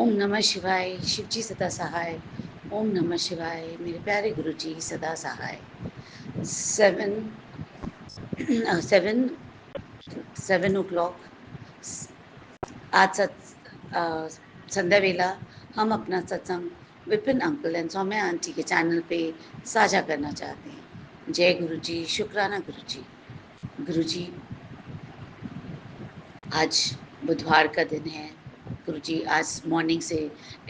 ओम नमः शिवाय, शिव जी सदा सहाय। ओम नमः शिवाय, मेरे प्यारे गुरु जी सदा सहाय। 7 7 7 o'clock आज संध्या वेला हम अपना सत्संग Vipin uncle and Saumya aunty के चैनल पे साझा करना चाहते हैं। जय गुरु जी, शुक्राना गुरु जी। गुरु जी, आज बुधवार का दिन है। गुरुजी, आज मॉर्निंग से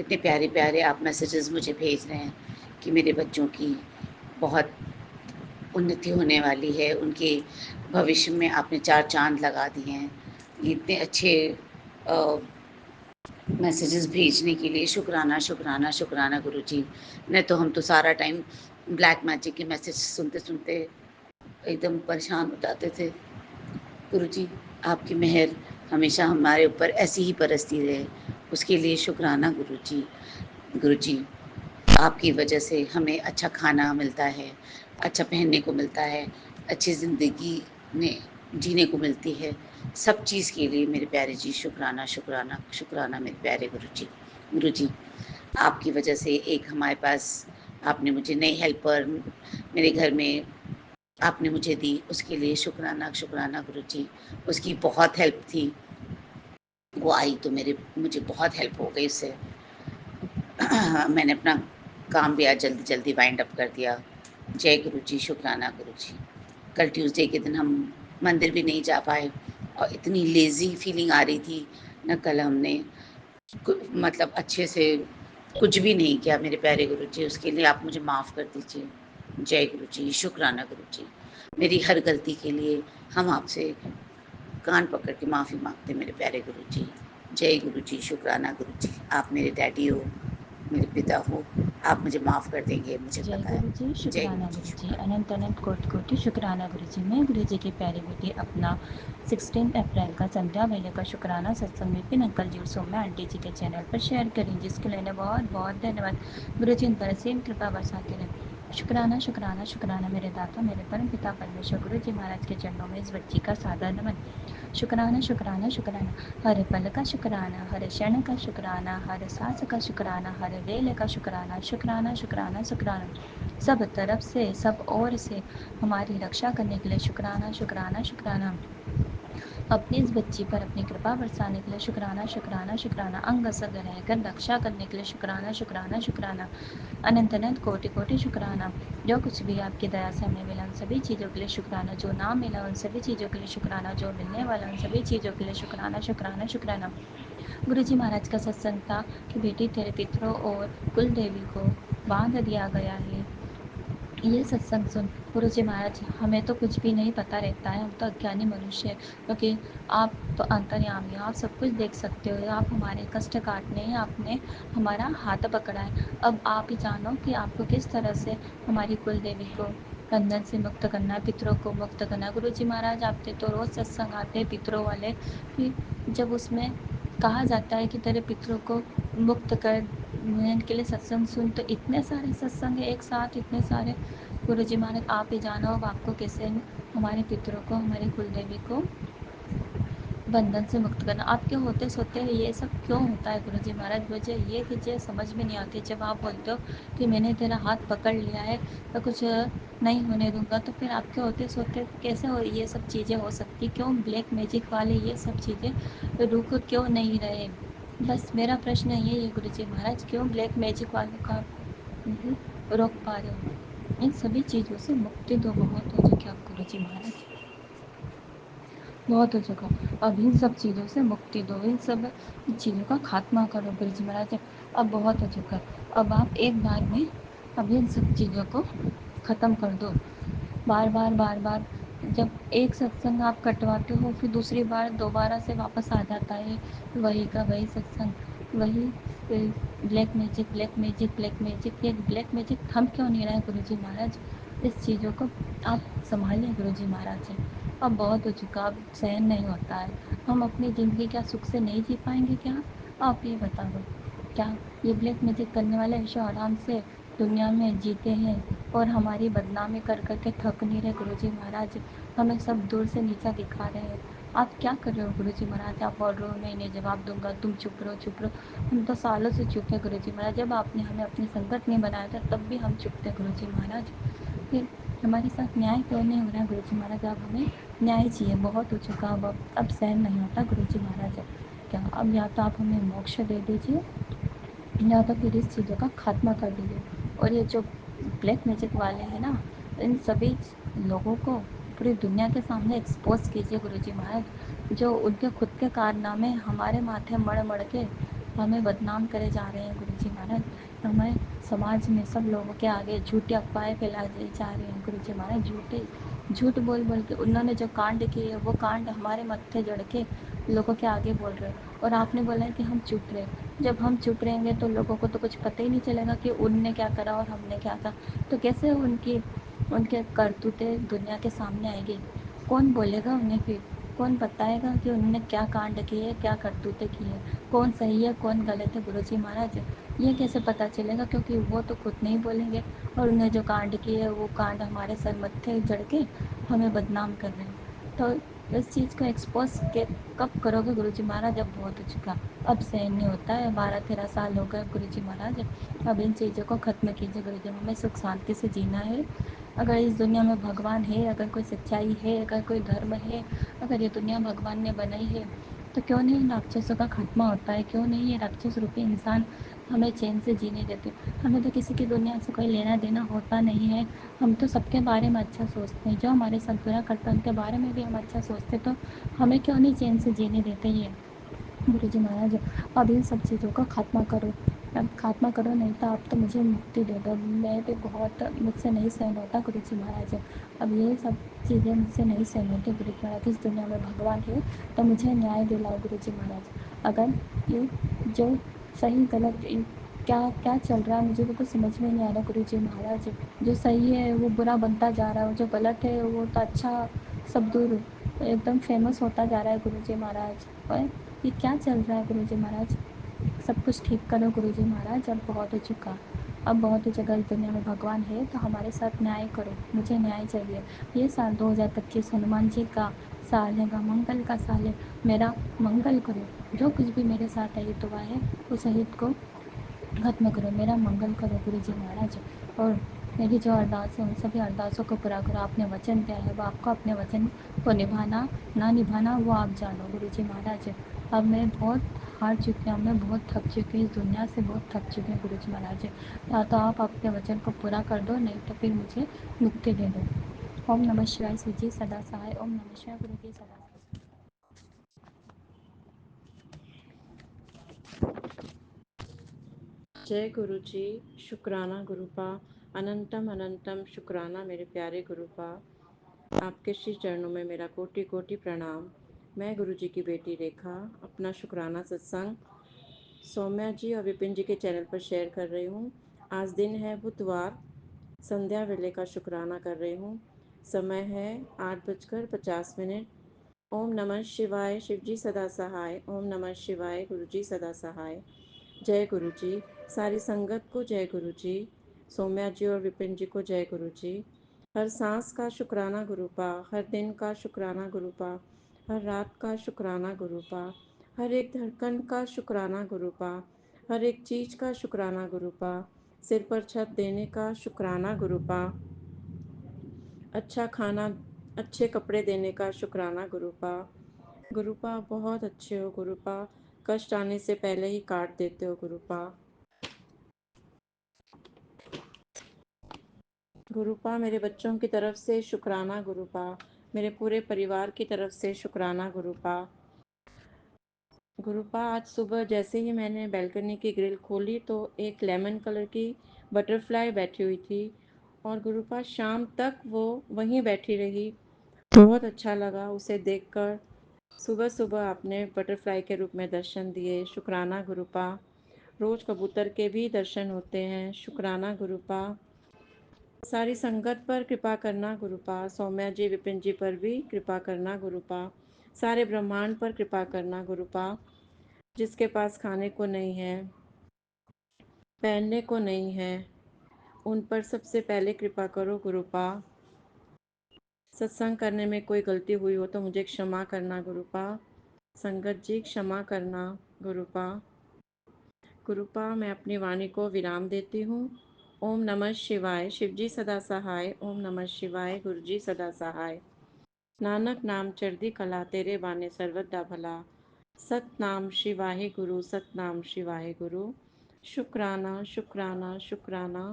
इतने प्यारे प्यारे आप मैसेजेस मुझे भेज रहे हैं कि मेरे बच्चों की बहुत उन्नति होने वाली है, उनके भविष्य में आपने 4 चाँद लगा दिए हैं। ये इतने अच्छे मैसेजेस भेजने के लिए शुक्राना, शुक्राना, शुक्राना गुरुजी। नहीं तो हम तो सारा टाइम ब्लैक मैजिक के मैसेज सुनते-सुनते एकदम परेशान हो जाते थे। गुरुजी, आपकी मेहर हमेशा हमारे ऊपर ऐसी ही बरसती रहे, उसके लिए शुक्राना गुरुजी। गुरुजी, आपकी वजह से हमें अच्छा खाना मिलता है, अच्छा पहनने को मिलता है, अच्छी ज़िंदगी में जीने को मिलती है। सब चीज़ के लिए मेरे प्यारे जी शुक्राना, शुक्राना, शुक्राना मेरे प्यारे गुरुजी। गुरुजी, आपकी वजह से एक हमारे पास आपने मुझे नई हेल्पर मेरे घर में आपने मुझे दी, उसके लिए शुक्राना, शुक्राना गुरुजी। उसकी बहुत हेल्प थी, वो आई तो मुझे बहुत हेल्प हो गई उससे। मैंने अपना काम भी आज जल्दी-जल्दी वाइंड अप कर दिया। जय गुरुजी, शुक्राना गुरुजी। कल ट्यूसडे के दिन हम मंदिर भी नहीं जा पाए और इतनी लेज़ी फीलिंग आ रही थी ना, कल हमने मतलब अच्छे से कुछ भी नहीं किया मेरे प्यारे गुरुजी, उसके लिए आप मुझे माफ़ कर दीजिए। जय गुरुजी, शुक्राना गुरुजी। मेरी हर गलती के लिए हम आपसे कान पकड़ के माफ़ी माँगते हैं मेरे प्यारे गुरुजी। जय गुरुजी, शुक्राना गुरुजी। आप मेरे डैडी हो, मेरे पिता हो, आप मुझे माफ़ कर देंगे, मुझे जय पता है। गुरु जी, जय शुक्राना गुरुजी, गुरु जी, शुक्राना। अनंत अनंत कोटि कोटि शुक्राना गुरु जी। मैं गुरु जी की प्यारी बेटी अपना 16 अप्रैल का संध्या वेले का शुक्राना सत्संग विपिन अंकल जी और सौम्या आंटी जी के चैनल पर शेयर करें, जिसके लिए बहुत बहुत धन्यवाद। गुरु जी उन पर असीम कृपा बरसाते रहे। शुक्राना शुक्राना शुक्राना मेरे दाता मेरे परम पिता परमेश्वर गुरु जी महाराज के चरणों में इस बच्ची का सादर नमन। शुक्राना शुक्राना शुक्राना, हर पल का शुक्राना, हर क्षण का शुक्राना, हर सांस का शुक्राना, हर वेले का शुक्राना, शुक्राना शुक्राना शुक्राना। सब तरफ से सब ओर से हमारी रक्षा करने के लिए शुक्राना शुक्राना शुक्राना। अपनी इस बच्ची पर अपनी कृपा बरसाने के लिए शुक्राना शुक्राना शुक्राना। अंग संग रहकर रक्षा करने के लिए शुक्राना शुक्राना शुक्राना। अनंत अनंत कोटि कोटि शुक्राना। जो कुछ भी आपकी दया से हमें मिला उन सभी चीज़ों के लिए शुक्राना, जो ना मिला उन सभी चीज़ों के लिए शुक्राना, जो मिलने वाला उन सभी चीज़ों के लिए शुक्राना शुक्राना शुक्राना। गुरु जी महाराज का सत्संग था कि बेटी तेरे पितरों और कुल देवी को बांध दिया गया है। ये सत्संग सुन गुरु जी महाराज, हमें तो कुछ भी नहीं पता रहता है, हम तो अज्ञानी मनुष्य हैं, क्योंकि आप तो अंतर्यामी हो, आप सब कुछ देख सकते हो, आप हमारे कष्ट काटने हैं, आपने हमारा हाथ पकड़ा है। अब आप ही जानो कि आपको किस तरह से हमारी कुल देवी को बंधन से मुक्त करना है, पितरों को मुक्त करना है। गुरु जी महाराज, आपने तो रोज़ सत्संग आते हैं पितरों वाले, कि जब उसमें कहा जाता है कि तेरे पितरों को मुक्त कर के लिए सत्संग सुन, तो इतने सारे सत्संग है एक साथ, इतने सारे। गुरु जी महाराज, आप ही जानो अब आपको कैसे हमारे पितरों को, हमारी कुल देवी को बंधन से मुक्त करना। आपके होते सोते ये सब क्यों होता है गुरु जी महाराज? मुझे ये चीज़ें समझ में नहीं आती। जब आप बोलते हो कि मैंने तेरा हाथ पकड़ लिया है तो कुछ नहीं होने दूंगा, तो फिर आपके होते सोते कैसे हो ये सब चीज़ें हो सकती? क्यों ब्लैक मैजिक वाले ये सब चीज़ें रुक क्यों नहीं रहे? बस मेरा प्रश्न यही है गुरु जी महाराज, क्यों ब्लैक मैजिक वालों का नहीं रोक पा रहे हो? इन सभी चीज़ों से मुक्ति दो, बहुत हो चुकी आप गुरु जी महाराज, बहुत हो चुका। अब इन सब चीज़ों से मुक्ति दो, इन सब चीज़ों का खात्मा करो गुरु जी महाराज। अब बहुत हो चुका, अब आप एक बार में अब इन सब चीज़ों को ख़त्म कर दो। बार बार बार बार जब एक सत्संग आप कटवाते हो, फिर दूसरी बार दोबारा से वापस आ जाता है वही का वही सत्संग, वही black magic black magic black magic. ये ब्लैक मैजिक थम क्यों नहीं रहा है गुरु जी महाराज? इस चीज़ों को आप संभालिए गुरु जी महाराज से। अब बहुत हो चुका, अब सहन नहीं होता है। हम अपनी ज़िंदगी क्या सुख से नहीं जी पाएंगे क्या? आप ये बता दो, क्या ये ब्लैक मैजिक करने वाले ऐशो आराम से दुनिया में जीते हैं और हमारी बदनामी कर करके थक नहीं रहे गुरु जी महाराज? हमें सब दूर से नीचा दिखा रहे हैं, आप क्या कर रहे हो गुरुजी महाराज? आप बोल रहे हो नहीं नहीं जवाब दूंगा, तुम चुप रहो चुप रहो। हम तो सालों से चुप है गुरुजी महाराज, जब आपने हमें अपनी संकट नहीं बनाया था तब भी हम चुप थे गुरुजी महाराज। फिर हमारे साथ न्याय क्यों नहीं हो रहा है गुरुजी महाराज? अब हमें न्याय चाहिए, बहुत हो चुका, अब सहन नहीं होता गुरुजी महाराज। क्या अब या तो आप हमें मोक्ष दे दीजिए या तो फिर इस चीज़ों का खात्मा कर दीजिए। और ये जो ब्लैक मैजिक वाले हैं ना, इन सभी लोगों को पूरी दुनिया के सामने एक्सपोज कीजिए गुरुजी महाराज। जो उनके खुद के कारनामे हमारे माथे मढ़ मढ़ के हमें बदनाम करे जा रहे हैं गुरुजी महाराज। हमें समाज में सब लोगों के आगे झूठी अफवाहें फैलाई जा रही हैं गुरुजी महाराज। झूठ बोल बोल के उन्होंने जो कांड किए वो कांड हमारे मत्थे जड़ के लोगों के आगे बोल रहे हैं। और आपने बोला है कि हम चुप रहे। जब हम चुप रहेंगे तो लोगों को तो कुछ पता ही नहीं चलेगा कि उनने क्या करा और हमने क्या करा। तो कैसे उनके करतूतें दुनिया के सामने आएगी? कौन बोलेगा उन्हें फिर? कौन बताएगा कि उन्होंने क्या कांड किए, क्या करतूतें की है, कौन सही है कौन गलत है गुरुजी महाराज? ये कैसे पता चलेगा? क्योंकि वो तो खुद नहीं बोलेंगे और उन्हें जो कांड किए वो कांड हमारे सर मत्थे जड़ के हमें बदनाम कर रहे हैं। तो इस चीज़ को एक्सपोज के कब करोगे गुरुजी महाराज? अब बहुत हो चुका, अब सहन नहीं होता है। 12-13 साल हो गए गुरुजी महाराज, अब इन चीज़ों को ख़त्म कीजिए गुरुजी। हमें सुख शांति से जीना है। अगर इस दुनिया में भगवान है, अगर कोई सच्चाई है, अगर कोई धर्म है, अगर ये दुनिया भगवान ने बनाई है, तो क्यों नहीं इन राक्षसों का खात्मा होता है? क्यों नहीं ये राक्षस रूपी इंसान हमें चैन से जीने देते? हमें तो किसी की दुनिया से कोई लेना देना होता नहीं है। हम तो सबके बारे में अच्छा सोचते हैं, जो हमारे साथ बुरा करता है उनके बारे में भी हम अच्छा सोचते, तो हमें क्यों नहीं चैन से जीने देते ये गुरुजी महाराज? अब इन सब चीज़ों का खात्मा करो, अब खात्मा करो, नहीं तो आप तो मुझे मुक्ति दे दो। मैं भी बहुत, मुझसे नहीं सहन होता गुरुजी महाराज। अब ये सब चीज़ें मुझसे नहीं सहन होती गुरुजी महाराज। इस दुनिया में भगवान है तो मुझे न्याय दिलाओ गुरुजी महाराज। अगर ये जो सही गलत क्या क्या चल रहा है मुझे तो कुछ समझ में नहीं आ रहा गुरुजी महाराज। जो सही है वो बुरा बनता जा रहा है, जो गलत है वो तो अच्छा सब दूर एकदम फेमस होता जा रहा है गुरुजी महाराज। और ये क्या चल रहा है गुरुजी महाराज? सब कुछ ठीक करो गुरुजी महाराज, अब बहुत हो चुका। अब बहुत ही जगह इस दुनिया में भगवान है तो हमारे साथ न्याय करो, मुझे न्याय चाहिए। ये साल 2025 हनुमान जी का साल है, मंगल का साल है, मेरा मंगल करो। जो कुछ भी मेरे साथ अहित हुआ है उस अहित को खत्म करो, मेरा मंगल करो गुरुजी महाराज। और मेरी जो अरदास है उन सभी अरदासों को पूरा करो। आपने वचन दिया है वो आपको अपने वचन को निभाना ना निभाना वो आप जानो गुरुजी महाराज। अब मैं बहुत हार चुकी हूँ, मैं बहुत थक चुकी हूँ, इस दुनिया से बहुत थक चुकी हूँ गुरुजी महाराज। या तो आप अपने वचन को पूरा कर दो, नहीं तो फिर मुझे मुक्ति दे दो। ओम नमः शिवाय जी सदा सहाय। ओम नमः शिवाय गुरु जी सदा सहाय। जय गुरु जी। शुक्राना गुरुपा, अनंतम अनंतम शुक्राना मेरे प्यारे गुरुपा। आपके श्री चरणों में मेरा कोटि कोटि प्रणाम। मैं गुरु जी की बेटी रेखा अपना शुक्राना सत्संग सौम्या जी और विपिन जी के चैनल पर शेयर कर रही हूँ। आज दिन है बुधवार, संध्या वेले का शुक्राना कर रही हूँ। समय है 8:50। ओम नमः शिवाय, शिव जी सदा सहाय। ओम नमः शिवाय, गुरु जी सदा सहाय। जय गुरु जी। सारी संगत को जय गुरु जी। सौम्या जी और विपिन जी को जय गुरु जी। हर सांस का शुक्राना गुरुपा, हर दिन का शुक्राना गुरुपा, हर रात का शुक्राना गुरुपा, हर एक धड़कन का शुक्राना गुरुपा, हर एक चीज का शुक्राना गुरुपा, सिर पर छत देने का शुक्राना गुरुपा, अच्छा खाना अच्छे कपड़े देने का शुक्राना गुरुपा। गुरुपा बहुत अच्छे हो गुरुपा, कष्ट आने से पहले ही काट देते हो गुरुपा। गुरुपा मेरे बच्चों की तरफ से शुक्राना गुरुपा, मेरे पूरे परिवार की तरफ से शुक्राना गुरुपा। गुरुपा आज सुबह जैसे ही मैंने बैल्कनी की ग्रिल खोली तो एक लेमन कलर की बटरफ्लाई बैठी हुई थी और गुरुपा शाम तक वो वहीं बैठी रही। बहुत अच्छा लगा उसे देखकर। सुबह सुबह आपने बटरफ्लाई के रूप में दर्शन दिए, शुक्राना गुरुपा। रोज कबूतर के भी दर्शन होते हैं, शुक्राना गुरुपा। सारी संगत पर कृपा करना गुरुपा, सौम्या जी विपिन जी पर भी कृपा करना गुरुपा, सारे ब्रह्मांड पर कृपा करना गुरुपा। जिसके पास खाने को नहीं है, पहनने को नहीं है, उन पर सबसे पहले कृपा करो गुरुपा। सत्संग करने में कोई गलती हुई हो तो मुझे क्षमा करना गुरुपा। संगत जी क्षमा करना गुरुपा। गुरुपा मैं अपनी वाणी को विराम देती हूँ। ओम नमः शिवाय। शिवजी सदा सहाय। ओम नमः शिवाय। गुरुजी सदा सहाय। नानक नाम चढ़दी कला तेरे बाने सर्वदा भला। सतनाम शिवाहे गुरु। सतनाम शिवाहे गुरु। शुक्राना शुक्राना शुक्राना।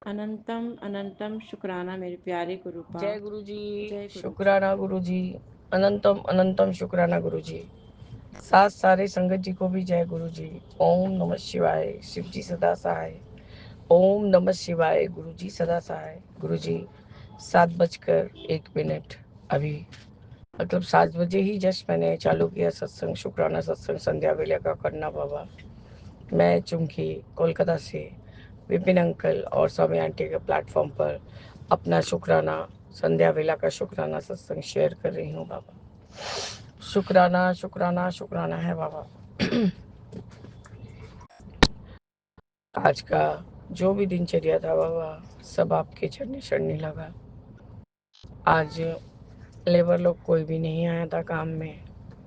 अनंतम अनंतम शुक्राना मेरे प्यारे गुरुपा। जय गुरु जी। जय गुरु। शुक्राना गुरु जी। अनंतम अनंतम शुक्राना गुरु जी। साथ सारे संगत जी को भी जय गुरु जी। ओम नमः शिवाय। शिव जी सदा सहाय। ओम नमः शिवाय। गुरु जी सदा सहाय। गुरु जी 7:01 अभी मतलब 7 बजे ही जस्ट मैंने चालू किया सत्संग, शुक्राना सत्संग संध्या वेले का करना बाबा। मैं चुमकी कोलकाता से विपिन अंकल और स्वामी आंटी के प्लेटफॉर्म पर अपना शुक्राना संध्या वेला का शुक्राना सत्संग शेयर कर रही हूँ बाबा। शुक्राना शुक्राना शुक्राना है बाबा। आज का जो भी दिनचर्या था बाबा सब आपके चढ़ने चढ़ने लगा। आज लेबर लोग कोई भी नहीं आया था काम में,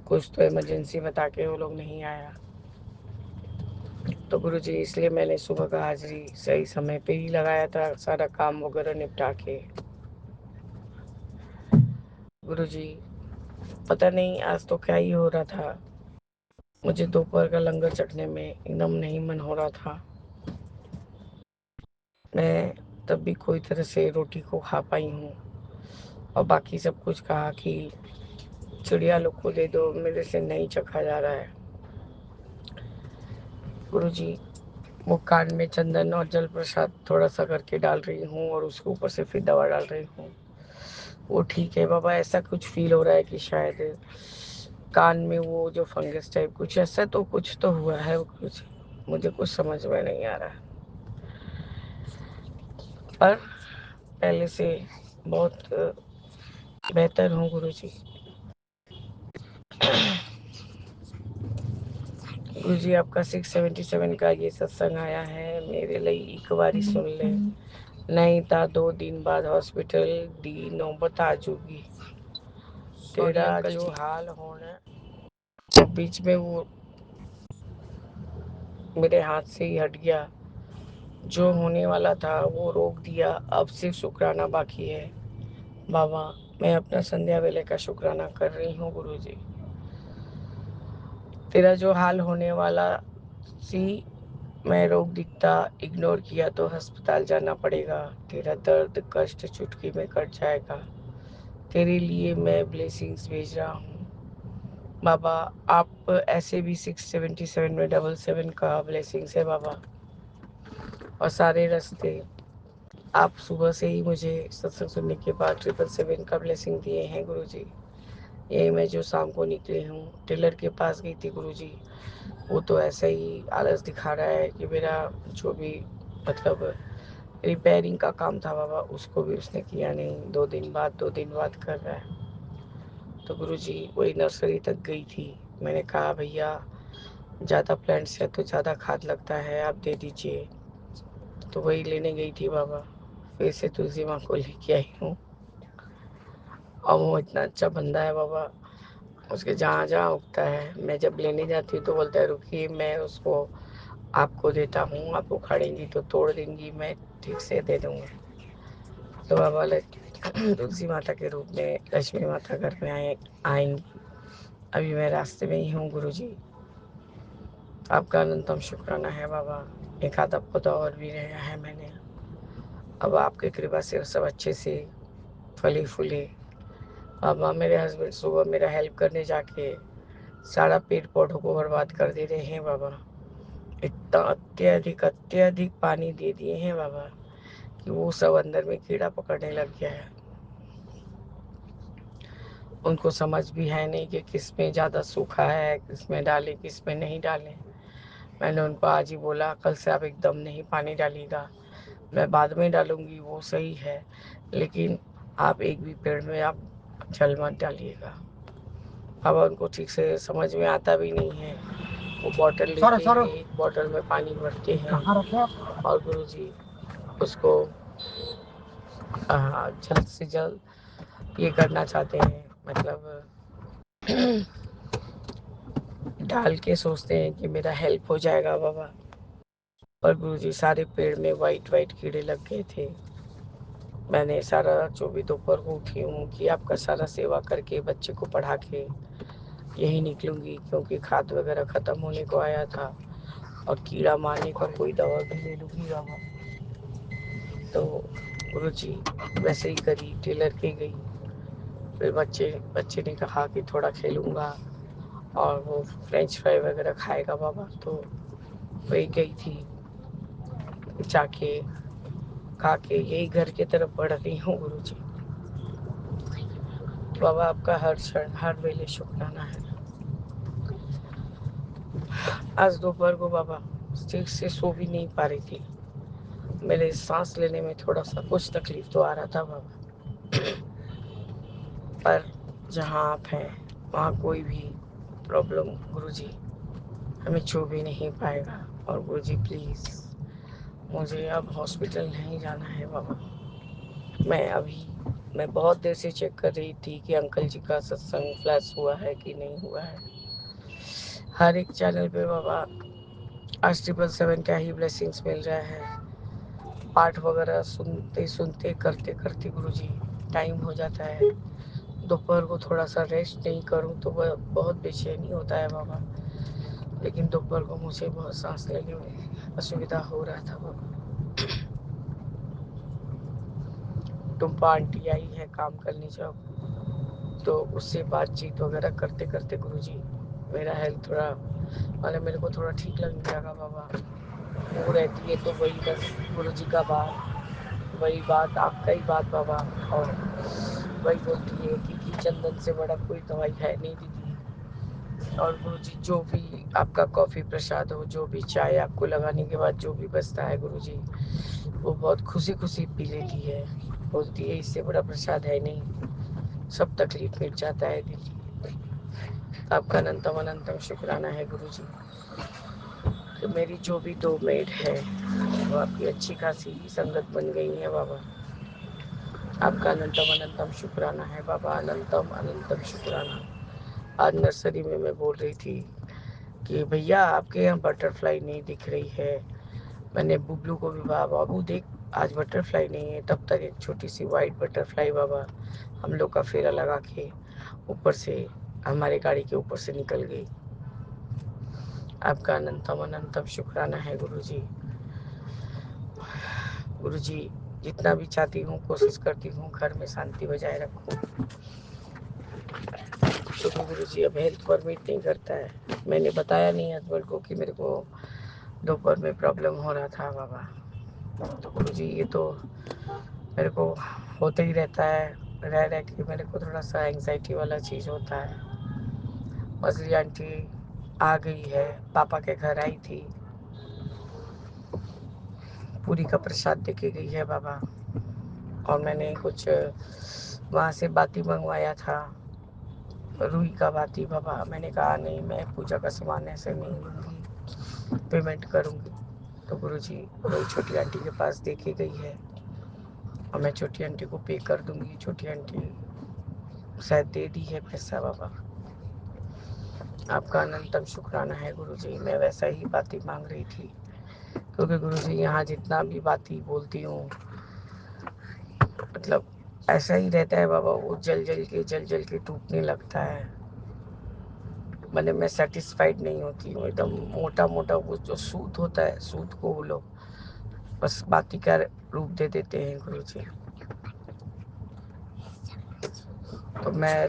कुछ तो इमरजेंसी बता के वो लोग नहीं आया, तो गुरुजी इसलिए मैंने सुबह का हाजिरी सही समय पे ही लगाया था, सारा काम वगैरह निपटा के। गुरुजी पता नहीं आज तो क्या ही हो रहा था, मुझे दोपहर का लंगर चखने में एकदम नहीं मन हो रहा था। मैं तब भी कोई तरह से रोटी को खा पाई हूँ और बाकी सब कुछ कहा कि चिड़िया लोग को दे दो, मेरे से नहीं चखा जा रहा है। गुरुजी वो कान में चंदन और जल प्रसाद थोड़ा सा करके डाल रही हूँ और उसके ऊपर से फिर दवा डाल रही हूँ। वो ठीक है बाबा, ऐसा कुछ फील हो रहा है कि शायद कान में वो जो फंगस टाइप कुछ ऐसा तो कुछ तो हुआ है, कुछ मुझे कुछ समझ में नहीं आ रहा, पर पहले से बहुत बेहतर हूँ गुरुजी। गुरुजी आपका 677 का ये सत्संग आया है, मेरे लिए एक बारी सुन ले, नहीं था 2 दिन बाद हॉस्पिटल दी नौबत आ जाऊगी। तेरा जो हाल होना बीच में वो मेरे हाथ से ही हट गया, जो होने वाला था वो रोक दिया, अब सिर्फ शुक्राना बाकी है बाबा। मैं अपना संध्या वेले का शुक्राना कर रही हूँ गुरुजी। तेरा जो हाल होने वाला सी मैं रोक दिखता इग्नोर किया तो अस्पताल जाना पड़ेगा, तेरा दर्द कष्ट चुटकी में कट जाएगा, तेरे लिए मैं ब्लेसिंग्स भेज रहा हूँ बाबा। आप ऐसे भी 677 में 77 का ब्लेसिंग्स है बाबा, और सारे रास्ते आप सुबह से ही मुझे सत्संग सुनने के बाद 777 का ब्लेसिंग दिए हैं गुरुजी। यही मैं जो शाम को निकली हूँ टेलर के पास गई थी गुरुजी, वो तो ऐसा ही आलस दिखा रहा है कि मेरा जो भी मतलब रिपेयरिंग का काम था बाबा उसको भी उसने किया नहीं, 2 दिन बाद कर रहा है। तो गुरुजी वही नर्सरी तक गई थी, मैंने कहा भैया ज़्यादा प्लांट्स है तो ज़्यादा खाद लगता है, आप दे दीजिए, तो वही लेने गई थी बाबा। फिर से तुलसी माँ को लेके आई हूँ, और वो इतना अच्छा बंदा है बाबा, उसके जहाँ जहाँ उगता है मैं जब लेने जाती हूँ तो बोलता है रुकिए मैं उसको आपको देता हूँ, आप उखाड़ेंगी तो तोड़ देंगी, मैं ठीक से दे दूँगा। तो बाबा तुलसी माता के रूप में लक्ष्मी माता घर में आएंगी। अभी मैं रास्ते में ही हूँ गुरुजी। आपका अनंतम शुक्राना है बाबा। एक आधा पौधा और भी रहा है मैंने, अब आपकी कृपा से सब अच्छे से फले फूले। बाबा मेरे हस्बैंड सुबह मेरा हेल्प करने जाके सारा पेड़ पौधों को बर्बाद कर दे रहे हैं बाबा, इतना अत्यधिक अत्यधिक पानी दे दिए हैं बाबा कि वो सब अंदर में कीड़ा पकड़ने लग गया है। उनको समझ भी है नहीं कि किस में ज़्यादा सूखा है, किस में डालें किस में नहीं डालें। मैंने उनको आज ही बोला कल से आप एकदम नहीं पानी डालिएगा, मैं बाद में डालूंगी वो सही है, लेकिन आप एक भी पेड़ में आप जल मत डालिएगा। अब उनको ठीक से समझ में आता भी नहीं है, वो बॉटल लेते हैं, एक बॉटल में पानी भरते हैं और गुरुजी उसको जल्द से जल्द ये करना चाहते हैं, मतलब डाल के सोचते हैं कि मेरा हेल्प हो जाएगा बाबा। और गुरुजी सारे पेड़ में वाइट वाइट कीड़े लग गए थे। मैंने सारा जो भी दोपहर को उठी हूँ कि आपका सारा सेवा करके बच्चे को पढ़ा के यही निकलूंगी, क्योंकि खाद वगैरह ख़त्म होने को आया था और कीड़ा मारने का कोई दवा भी ले लूँगी बाबा। तो गुरुजी वैसे ही करी, टेलर के गई। फिर बच्चे ने कहा कि थोड़ा खेलूँगा और वो फ्रेंच फ्राई वगैरह खाएगा बाबा, तो वही गई थी। जाके खा के यही घर की तरफ बढ़ रही हूँ गुरुजी। बाबा आपका हर क्षण हर वेले शुक्राना है। आज दोपहर को बाबा ठीक से सो भी नहीं पा रही थी। मेरे सांस लेने में थोड़ा सा कुछ तकलीफ तो आ रहा था बाबा, पर जहाँ आप हैं वहाँ कोई भी प्रॉब्लम गुरुजी हमें छू भी नहीं पाएगा। और गुरुजी प्लीज़ मुझे अब हॉस्पिटल नहीं जाना है बाबा। मैं बहुत देर से चेक कर रही थी कि अंकल जी का सत्संग फ्लैश हुआ है कि नहीं हुआ है। हर एक चैनल पे बाबा आज 777 का ही ब्लेसिंग्स मिल रहा है। पाठ वगैरह सुनते सुनते करते करते गुरुजी टाइम हो जाता है। दोपहर को थोड़ा सा रेस्ट नहीं करूं तो वह बहुत बेचैनी होता है बाबा। लेकिन दोपहर को मुझे बहुत सांस लेने में असुविधा हो रहा था बाबा। टुम्पा आंटी आई है काम करने जब, तो उससे बातचीत वगैरह करते करते गुरुजी मेरा हेल्थ थोड़ा मतलब मेरे को थोड़ा ठीक लगने लगा बाबा। वो रहती है तो वही बस गुरुजी का बात, वही बात आपका ही बात बाबा। और वही बोलती है कि घी चंदन से बड़ा कोई दवाई है नहीं दीदी। और गुरुजी जो भी आपका कॉफ़ी प्रसाद हो, जो भी चाय आपको लगाने के बाद जो भी बचता है गुरुजी वो बहुत खुशी खुशी पी लेती है। बोलती है इससे बड़ा प्रसाद है नहीं, सब तकलीफ मिट जाता है दीदी। आपका अनंतम अनंतम शुक्राना है गुरुजी कि मेरी जो भी दो मेड है वो आपकी अच्छी खासी संगत बन गई है बाबा। आपका अनंतम अनंतम शुक्राना है बाबा, अनंतम अनंतम शुक्राना। आज नर्सरी में मैं बोल रही थी कि भैया आपके यहाँ बटरफ्लाई नहीं दिख रही है। मैंने बुबलू को भी कहा बाबू देख आज बटरफ्लाई नहीं है। तब तक एक छोटी सी वाइट बटरफ्लाई बाबा हम लोग का फेरा लगा के ऊपर से हमारे गाड़ी के ऊपर से निकल गई। आपका अनंतम अनंतम शुक्राना है गुरुजी। गुरुजी जितना भी चाहती हूँ कोशिश करती हूँ घर में शांति बजाय रखूँ, क्योंकि गुरुजी अब हेल्थ परमिट नहीं करता है। मैंने बताया नहीं हस्बैंड को कि मेरे को दोपहर में प्रॉब्लम हो रहा था बाबा। तो गुरुजी ये तो मेरे को होते ही रहता है, रह रह के मेरे को थोड़ा सा एंग्जाइटी वाला चीज़ होता है। मछली आंटी आ गई है, पापा के घर आई थी, पूरी का प्रसाद दे के गई है बाबा। और मैंने कुछ वहाँ से बाती मंगवाया था, रुई का बाती बाबा। मैंने कहा नहीं मैं पूजा का सामान ऐसे नहीं लूँगी, पेमेंट करूँगी। तो गुरुजी वही छोटी आंटी के पास दे के गई है और मैं छोटी आंटी को पे कर दूँगी। छोटी आंटी शायद दे दी है पैसा बाबा। आपका अनंतम शुक्राना है गुरुजी। मैं वैसा ही बाती मांग रही थी, क्योंकि गुरुजी यहाँ जितना भी बाती बोलती हूँ मतलब ऐसा ही रहता है बाबा। वो जल जल के टूटने लगता है। मैंने मैं सेटिस्फाइड नहीं होती हूँ। एकदम मोटा मोटा वो जो सूत होता है, सूत को वो लोग बस बाती का रूप दे देते हैं गुरुजी। तो मैं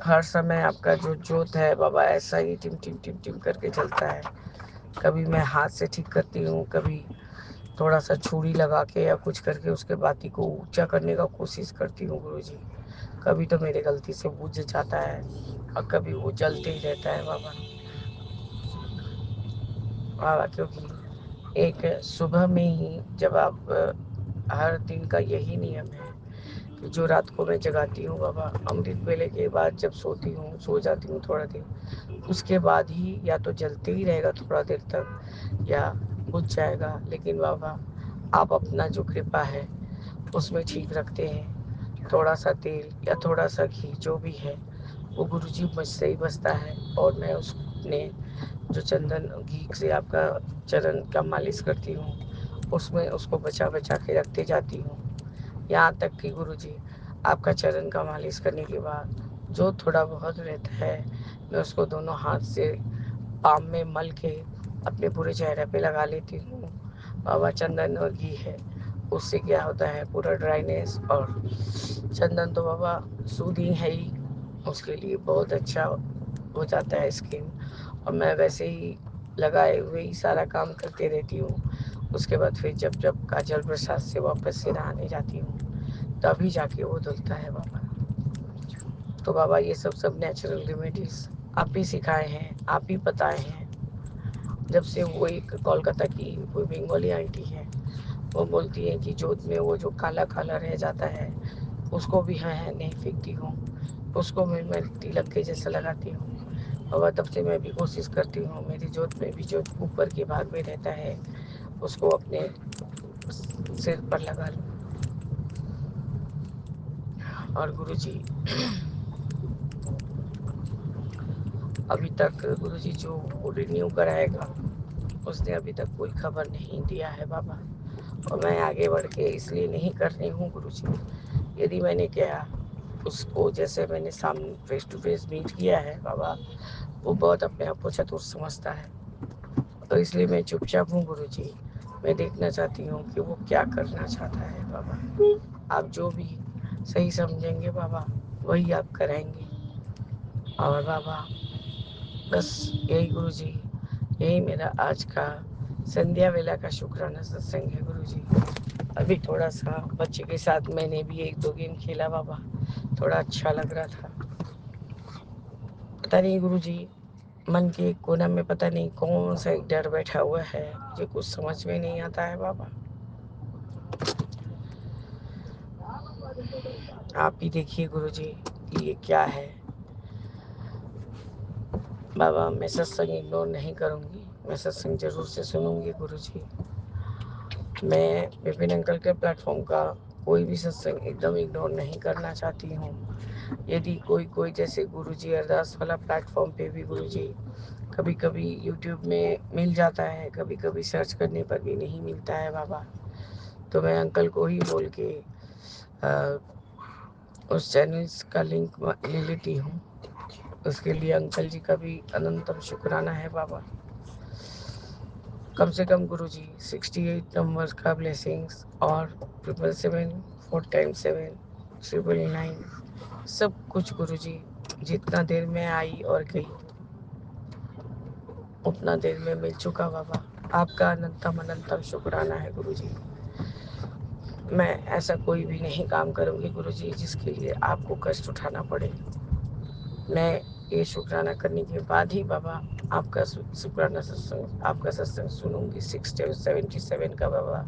हर समय आपका जो जोत है बाबा ऐसा ही टिम टिम टिम टिम करके चलता है। कभी मैं हाथ से ठीक करती हूँ, कभी थोड़ा सा छुरी लगा के या कुछ करके उसके बाती को ऊंचा करने का कोशिश करती हूँ गुरुजी। कभी तो मेरे गलती से बुझ जाता है और कभी वो जलते ही रहता है बाबा। बाबा क्योंकि एक सुबह में ही जब आप हर दिन का यही नियम है कि जो रात को मैं जगाती हूँ बाबा, अमृत वेले के बाद जब सोती हूँ सो जाती हूँ थोड़ा देर, उसके बाद ही या तो जलते ही रहेगा थोड़ा देर तक या बुझ जाएगा। लेकिन बाबा आप अपना जो कृपा है उसमें ठीक रखते हैं। थोड़ा सा तेल या थोड़ा सा घी जो भी है वो गुरुजी मुझसे ही बचता है, और मैं उसने जो चंदन घी से आपका चरण का मालिश करती हूँ उसमें उसको बचा बचा के रखते जाती हूँ। यहाँ तक कि गुरुजी आपका चरण का मालिश करने के बाद जो थोड़ा बहुत रहता है मैं उसको दोनों हाथ से पाम में मल के अपने पूरे चेहरे पे लगा लेती हूँ। बाबा चंदन और घी है, उससे क्या होता है पूरा ड्राइनेस, और चंदन तो बाबा सूदिंग है ही, उसके लिए बहुत अच्छा हो जाता है स्किन। और मैं वैसे ही लगाए हुए ही सारा काम करते रहती हूँ। उसके बाद फिर जब जब काजल प्रसाद से वापस से नहाने जाती हूँ तभी जाके वो धुलता है बाबा। तो बाबा ये सब नेचुरल रेमेडीज आप ही सिखाए हैं, आप ही बताए हैं। जब से वो एक कोलकाता की कोई बंगाली आंटी है, वो बोलती है कि जोत में वो जो काला काला रह जाता है उसको भी है नहीं फेंकती हूँ, उसको मैं तिलक के जैसा लगाती हूँ। और तब से मैं भी कोशिश करती हूँ मेरी जोत में भी जो ऊपर के भाग में रहता है उसको अपने सिर पर लगा लूँ। और गुरुजी अभी तक गुरुजी जो रिन्यू कराएगा उसने अभी तक कोई खबर नहीं दिया है बाबा, और मैं आगे बढ़ के इसलिए नहीं कर रही हूँ गुरुजी। यदि मैंने क्या उसको जैसे मैंने सामने फेस टू फेस मीट किया है बाबा, वो बहुत अपने आप को चतुर समझता है, तो इसलिए मैं चुपचाप हूँ गुरुजी। मैं देखना चाहती हूँ कि वो क्या करना चाहता है बाबा। आप जो भी सही समझेंगे बाबा वही आप कराएंगे। और बाबा बस यही गुरुजी, यही मेरा आज का संध्या वेला का शुक्राना सत्संग है गुरुजी। अभी थोड़ा सा बच्चे के साथ मैंने भी एक दो गेम खेला बाबा, थोड़ा अच्छा लग रहा था। पता नहीं गुरुजी मन के कोना में पता नहीं कौन सा एक डर बैठा हुआ है, मुझे कुछ समझ में नहीं आता है बाबा। आप ही देखिए गुरुजी कि ये क्या है। बाबा मैं सत्संग इग्नोर नहीं करूँगी, मैं सत्संग जरूर से सुनूंगी गुरुजी। मैं विपिन अंकल के प्लेटफॉर्म का कोई भी सत्संग एकदम इग्नोर नहीं करना चाहती हूँ। यदि कोई जैसे गुरुजी अरदास वाला प्लेटफॉर्म पे भी गुरुजी कभी कभी यूट्यूब में मिल जाता है, कभी कभी सर्च करने पर भी नहीं मिलता है बाबा, तो मैं अंकल को ही बोल के उस चैनल का लिंक ले लेती हूँ। उसके लिए अंकल जी का भी अनंतम शुक्राना है बाबा। कम से कम गुरुजी 68 नंबर का ब्लेसिंग्स और 777 4 टाइम 7 999 सब कुछ गुरुजी जितना देर में आई और गई उतना देर में मिल चुका बाबा। आपका अनंतम अनंतम शुक्राना है गुरुजी। मैं ऐसा कोई भी नहीं काम करूँगी गुरुजी जिसके लिए आपको कष्ट उठाना पड़े। मैं ये शुक्राना करने के बाद ही बाबा आपका शुक्राना सत्संग आपका सत्संग सुनूंगी 677 का बाबा।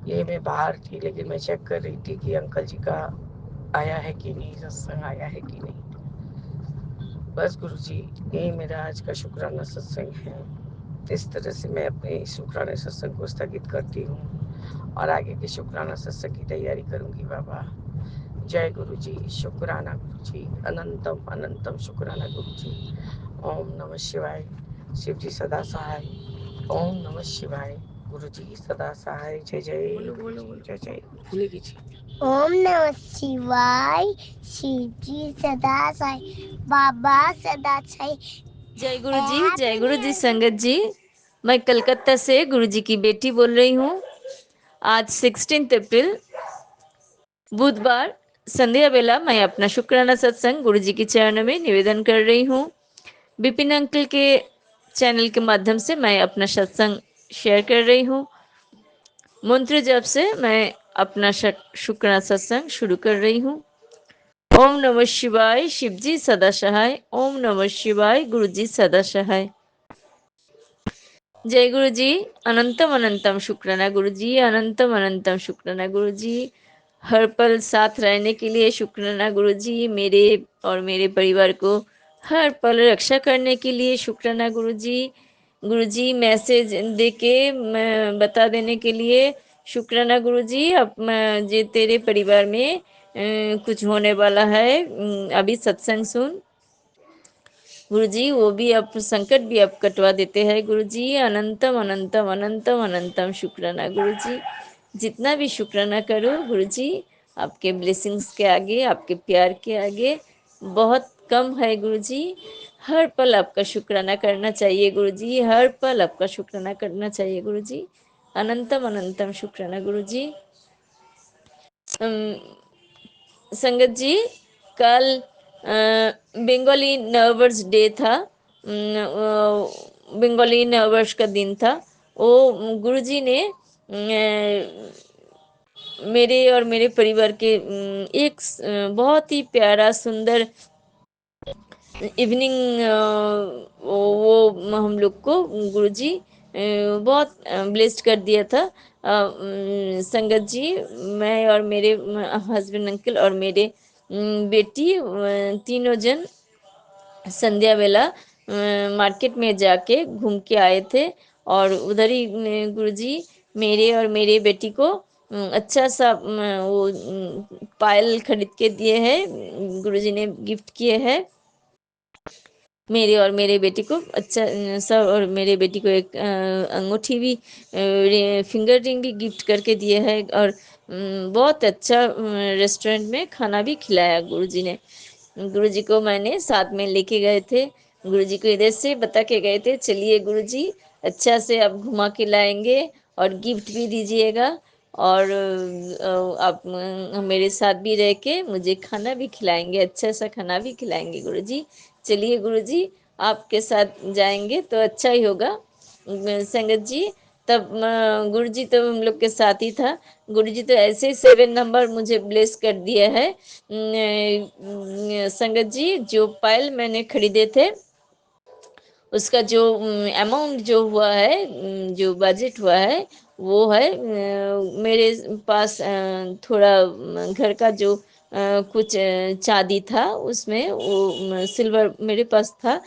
ये मैं बाहर थी लेकिन मैं चेक कर रही थी कि अंकल जी का आया है कि नहीं, सत्संग आया है कि नहीं। बस गुरुजी यही मेरा आज का शुक्राना सत्संग है। इस तरह से मैं अपने शुक्राना सत्संग को स्थगित करती हूँ और आगे के शुक्राना सत्संग की तैयारी करूँगी बाबा। जय गुरु जी, शुक्राना गुरु जी, अनंतम अनंतम शुक्राना गुरु जी। ओम नमः शिवाय, शिव जी सदा सहाय। ओम नमः शिवाय, गुरु जी सदा सहाय। जय जय गुरु जी, जय जय। भूलेगी जी। ओम नमः शिवाय, शिव जी सदा सहाय, बाबा सदा सहाय। जय गुरु जी, जय गुरु जी संगत जी। मैं कलकत्ता से गुरु जी की बेटी बोल रही हूँ। आज 16 अप्रैल बुधवार संध्या बेला मैं अपना शुक्राना सत्संग गुरु जी के चरणों में निवेदन कर रही हूँ। विपिन अंकल के चैनल के माध्यम से मैं अपना सत्संग शेयर कर रही हूँ। मंत्र जप से मैं अपना शुक्राना सत्संग शुरू कर रही हूँ। ओम नमः शिवाय, शिव जी सदा सहाय। ओम नमः शिवाय, गुरु जी सदा सहाय। जय गुरु जी, अनंतम अनंतम शुक्राना गुरु जी, अनंतम अनंतम शुक्राना गुरु जी। हर पल साथ रहने के लिए शुक्राना गुरु जी, मेरे और मेरे परिवार को हर पल रक्षा करने के लिए शुक्राना गुरु जी। गुरु जी मैसेज देके बता देने के लिए शुक्राना गुरुजी। अब जे तेरे परिवार में कुछ होने वाला है, अभी सत्संग सुन गुरुजी। वो भी अब संकट भी अब कटवा देते हैं गुरुजी। अनंतम अनंतम अनंतम अनंतम शुक्राना गुरुजी। जितना भी शुक्राना करो गुरुजी, आपके ब्लेसिंग्स के आगे, आपके प्यार के आगे बहुत कम है गुरुजी। हर पल आपका शुक्राना करना चाहिए गुरुजी, हर पल आपका शुक्राना करना चाहिए गुरुजी। अनंतम अनंतम शुक्राना गुरुजी। संगत जी, कल बंगाली नववर्ष डे था, बंगाली नववर्ष का दिन था। वो गुरुजी ने मेरे और मेरे परिवार के एक बहुत ही प्यारा सुंदर इवनिंग वो हम लोग को गुरुजी बहुत ब्लेस्ड कर दिया था। संगत जी, मैं और मेरे हस्बैंड अंकल और मेरे बेटी तीनों जन संध्या वेला मार्केट में जाके घूम के आए थे। और उधर ही गुरुजी मेरे और मेरे बेटी को अच्छा सा वो पायल खरीद के दिए हैं, गुरुजी ने गिफ्ट किए हैं मेरे और मेरे बेटी को। अच्छा सब, और मेरे बेटी को एक अंगूठी भी, फिंगर रिंग भी गिफ्ट करके दिए है। और बहुत अच्छा रेस्टोरेंट में खाना भी खिलाया गुरुजी ने। गुरुजी को मैंने साथ में लेके गए थे, गुरुजी को इधर से बता के गए थे, चलिए गुरुजी अच्छा से आप घुमा के लाएंगे और गिफ्ट भी दीजिएगा, और आप मेरे साथ भी रह के मुझे खाना भी खिलाएंगे, अच्छा सा खाना भी खिलाएंगे गुरुजी। चलिए गुरुजी, आपके साथ जाएंगे तो अच्छा ही होगा। संगत जी, तब गुरुजी तो हम लोग के साथ ही था। गुरुजी तो ऐसे 7 नंबर मुझे ब्लेस कर दिया है। संगत जी, जो पायल मैंने खरीदे थे उसका जो अमाउंट जो हुआ है, जो बजट हुआ है, वो है मेरे पास थोड़ा घर का जो कुछ चांदी था, उसमें वो सिल्वर मेरे पास था।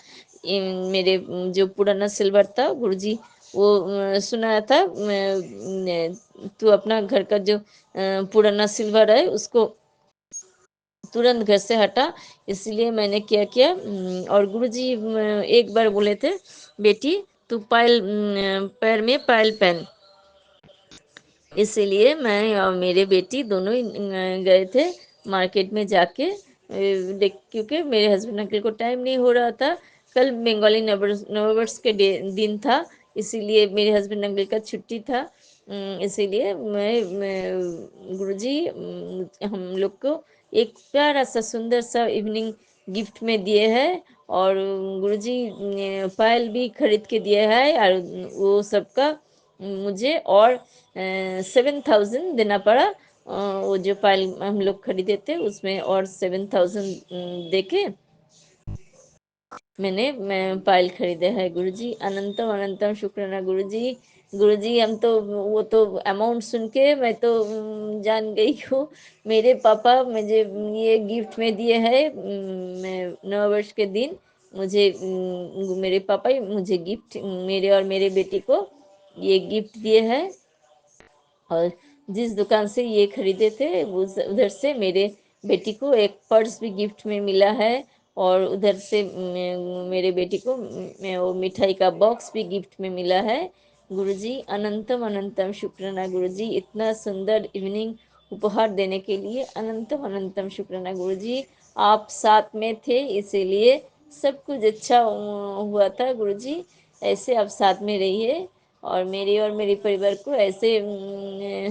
मेरे जो पुराना सिल्वर था गुरुजी, वो सुनाया था तू अपना घर का जो पुराना सिल्वर है उसको तुरंत घर से हटा। इसलिए मैंने क्या किया, और गुरुजी एक बार बोले थे, बेटी तू पायल पैर में पायल पहन। इसीलिए मैं और मेरे बेटी दोनों ही गए थे मार्केट में जाके देख, क्योंकि मेरे हस्बैंड अंकल को टाइम नहीं हो रहा था। कल बंगाली नववर्ष के दिन था, इसीलिए मेरे हस्बैंड अंकल का छुट्टी था। इसीलिए मैं गुरुजी हम लोग को एक प्यारा सा सुंदर सा इवनिंग गिफ्ट में दिए हैं। और गुरुजी पायल भी खरीद के दिया है, और वो सबका मुझे और 7,000 देना पड़ा। वो जो पायल हम लोग खरीदे थे उसमें और 7,000 देके मैं पायल खरीदे है गुरुजी। अनंतम अनंतम शुक्राना गुरुजी। गुरुजी, हम तो वो तो अमाउंट सुन के मैं तो जान गई हूँ। मेरे पापा मुझे ये गिफ्ट में दिए है, मैं नववर्ष के दिन मुझे मेरे पापा ही मुझे गिफ्ट, मेरे और मेरे बेटी को ये गिफ्ट दिए है। और जिस दुकान से ये खरीदे थे उधर से मेरे बेटी को एक पर्स भी गिफ्ट में मिला है। और उधर से मेरे बेटी को वो मिठाई का बॉक्स भी गिफ्ट में मिला है गुरुजी। अनंतम अनंतम शुक्राना गुरुजी, इतना सुंदर इवनिंग उपहार देने के लिए अनंतम अनंतम शुक्राना गुरुजी। आप साथ में थे इसीलिए सब कुछ अच्छा हुआ था गुरुजी। ऐसे आप साथ में रहिए और मेरे और मेरे परिवार को ऐसे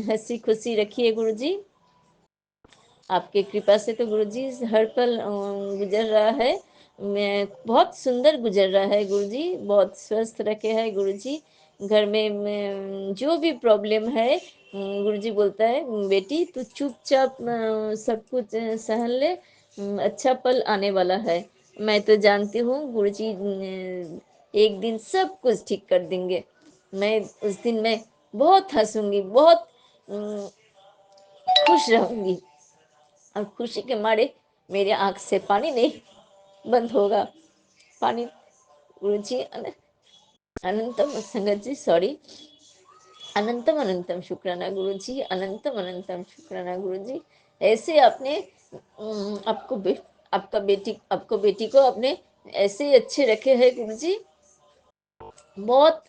हंसी खुशी रखिए गुरुजी। आपके कृपा से तो गुरुजी हर पल गुजर रहा है, मैं बहुत सुंदर गुजर रहा है गुरुजी, बहुत स्वस्थ रखे है गुरुजी। घर में जो भी प्रॉब्लम है गुरुजी बोलता है, बेटी तू चुपचाप सब कुछ सहन ले, अच्छा पल आने वाला है। मैं तो जानती हूँ गुरुजी एक दिन सब कुछ ठीक कर देंगे। मैं उस दिन मैं बहुत हंसूंगी, बहुत खुश रहूंगी, और खुशी के मारे मेरे आंख से पानी नहीं बंद होगा। पानी गुरुजी अनंतम संगत जी, सॉरी। अनंतम अनंतम शुक्राना गुरु जी, अनंतम अनंतम शुक्राना गुरु जी। ऐसे आपने आपको बेटी को आपने ऐसे ही अच्छे रखे हैं गुरु जी। बहुत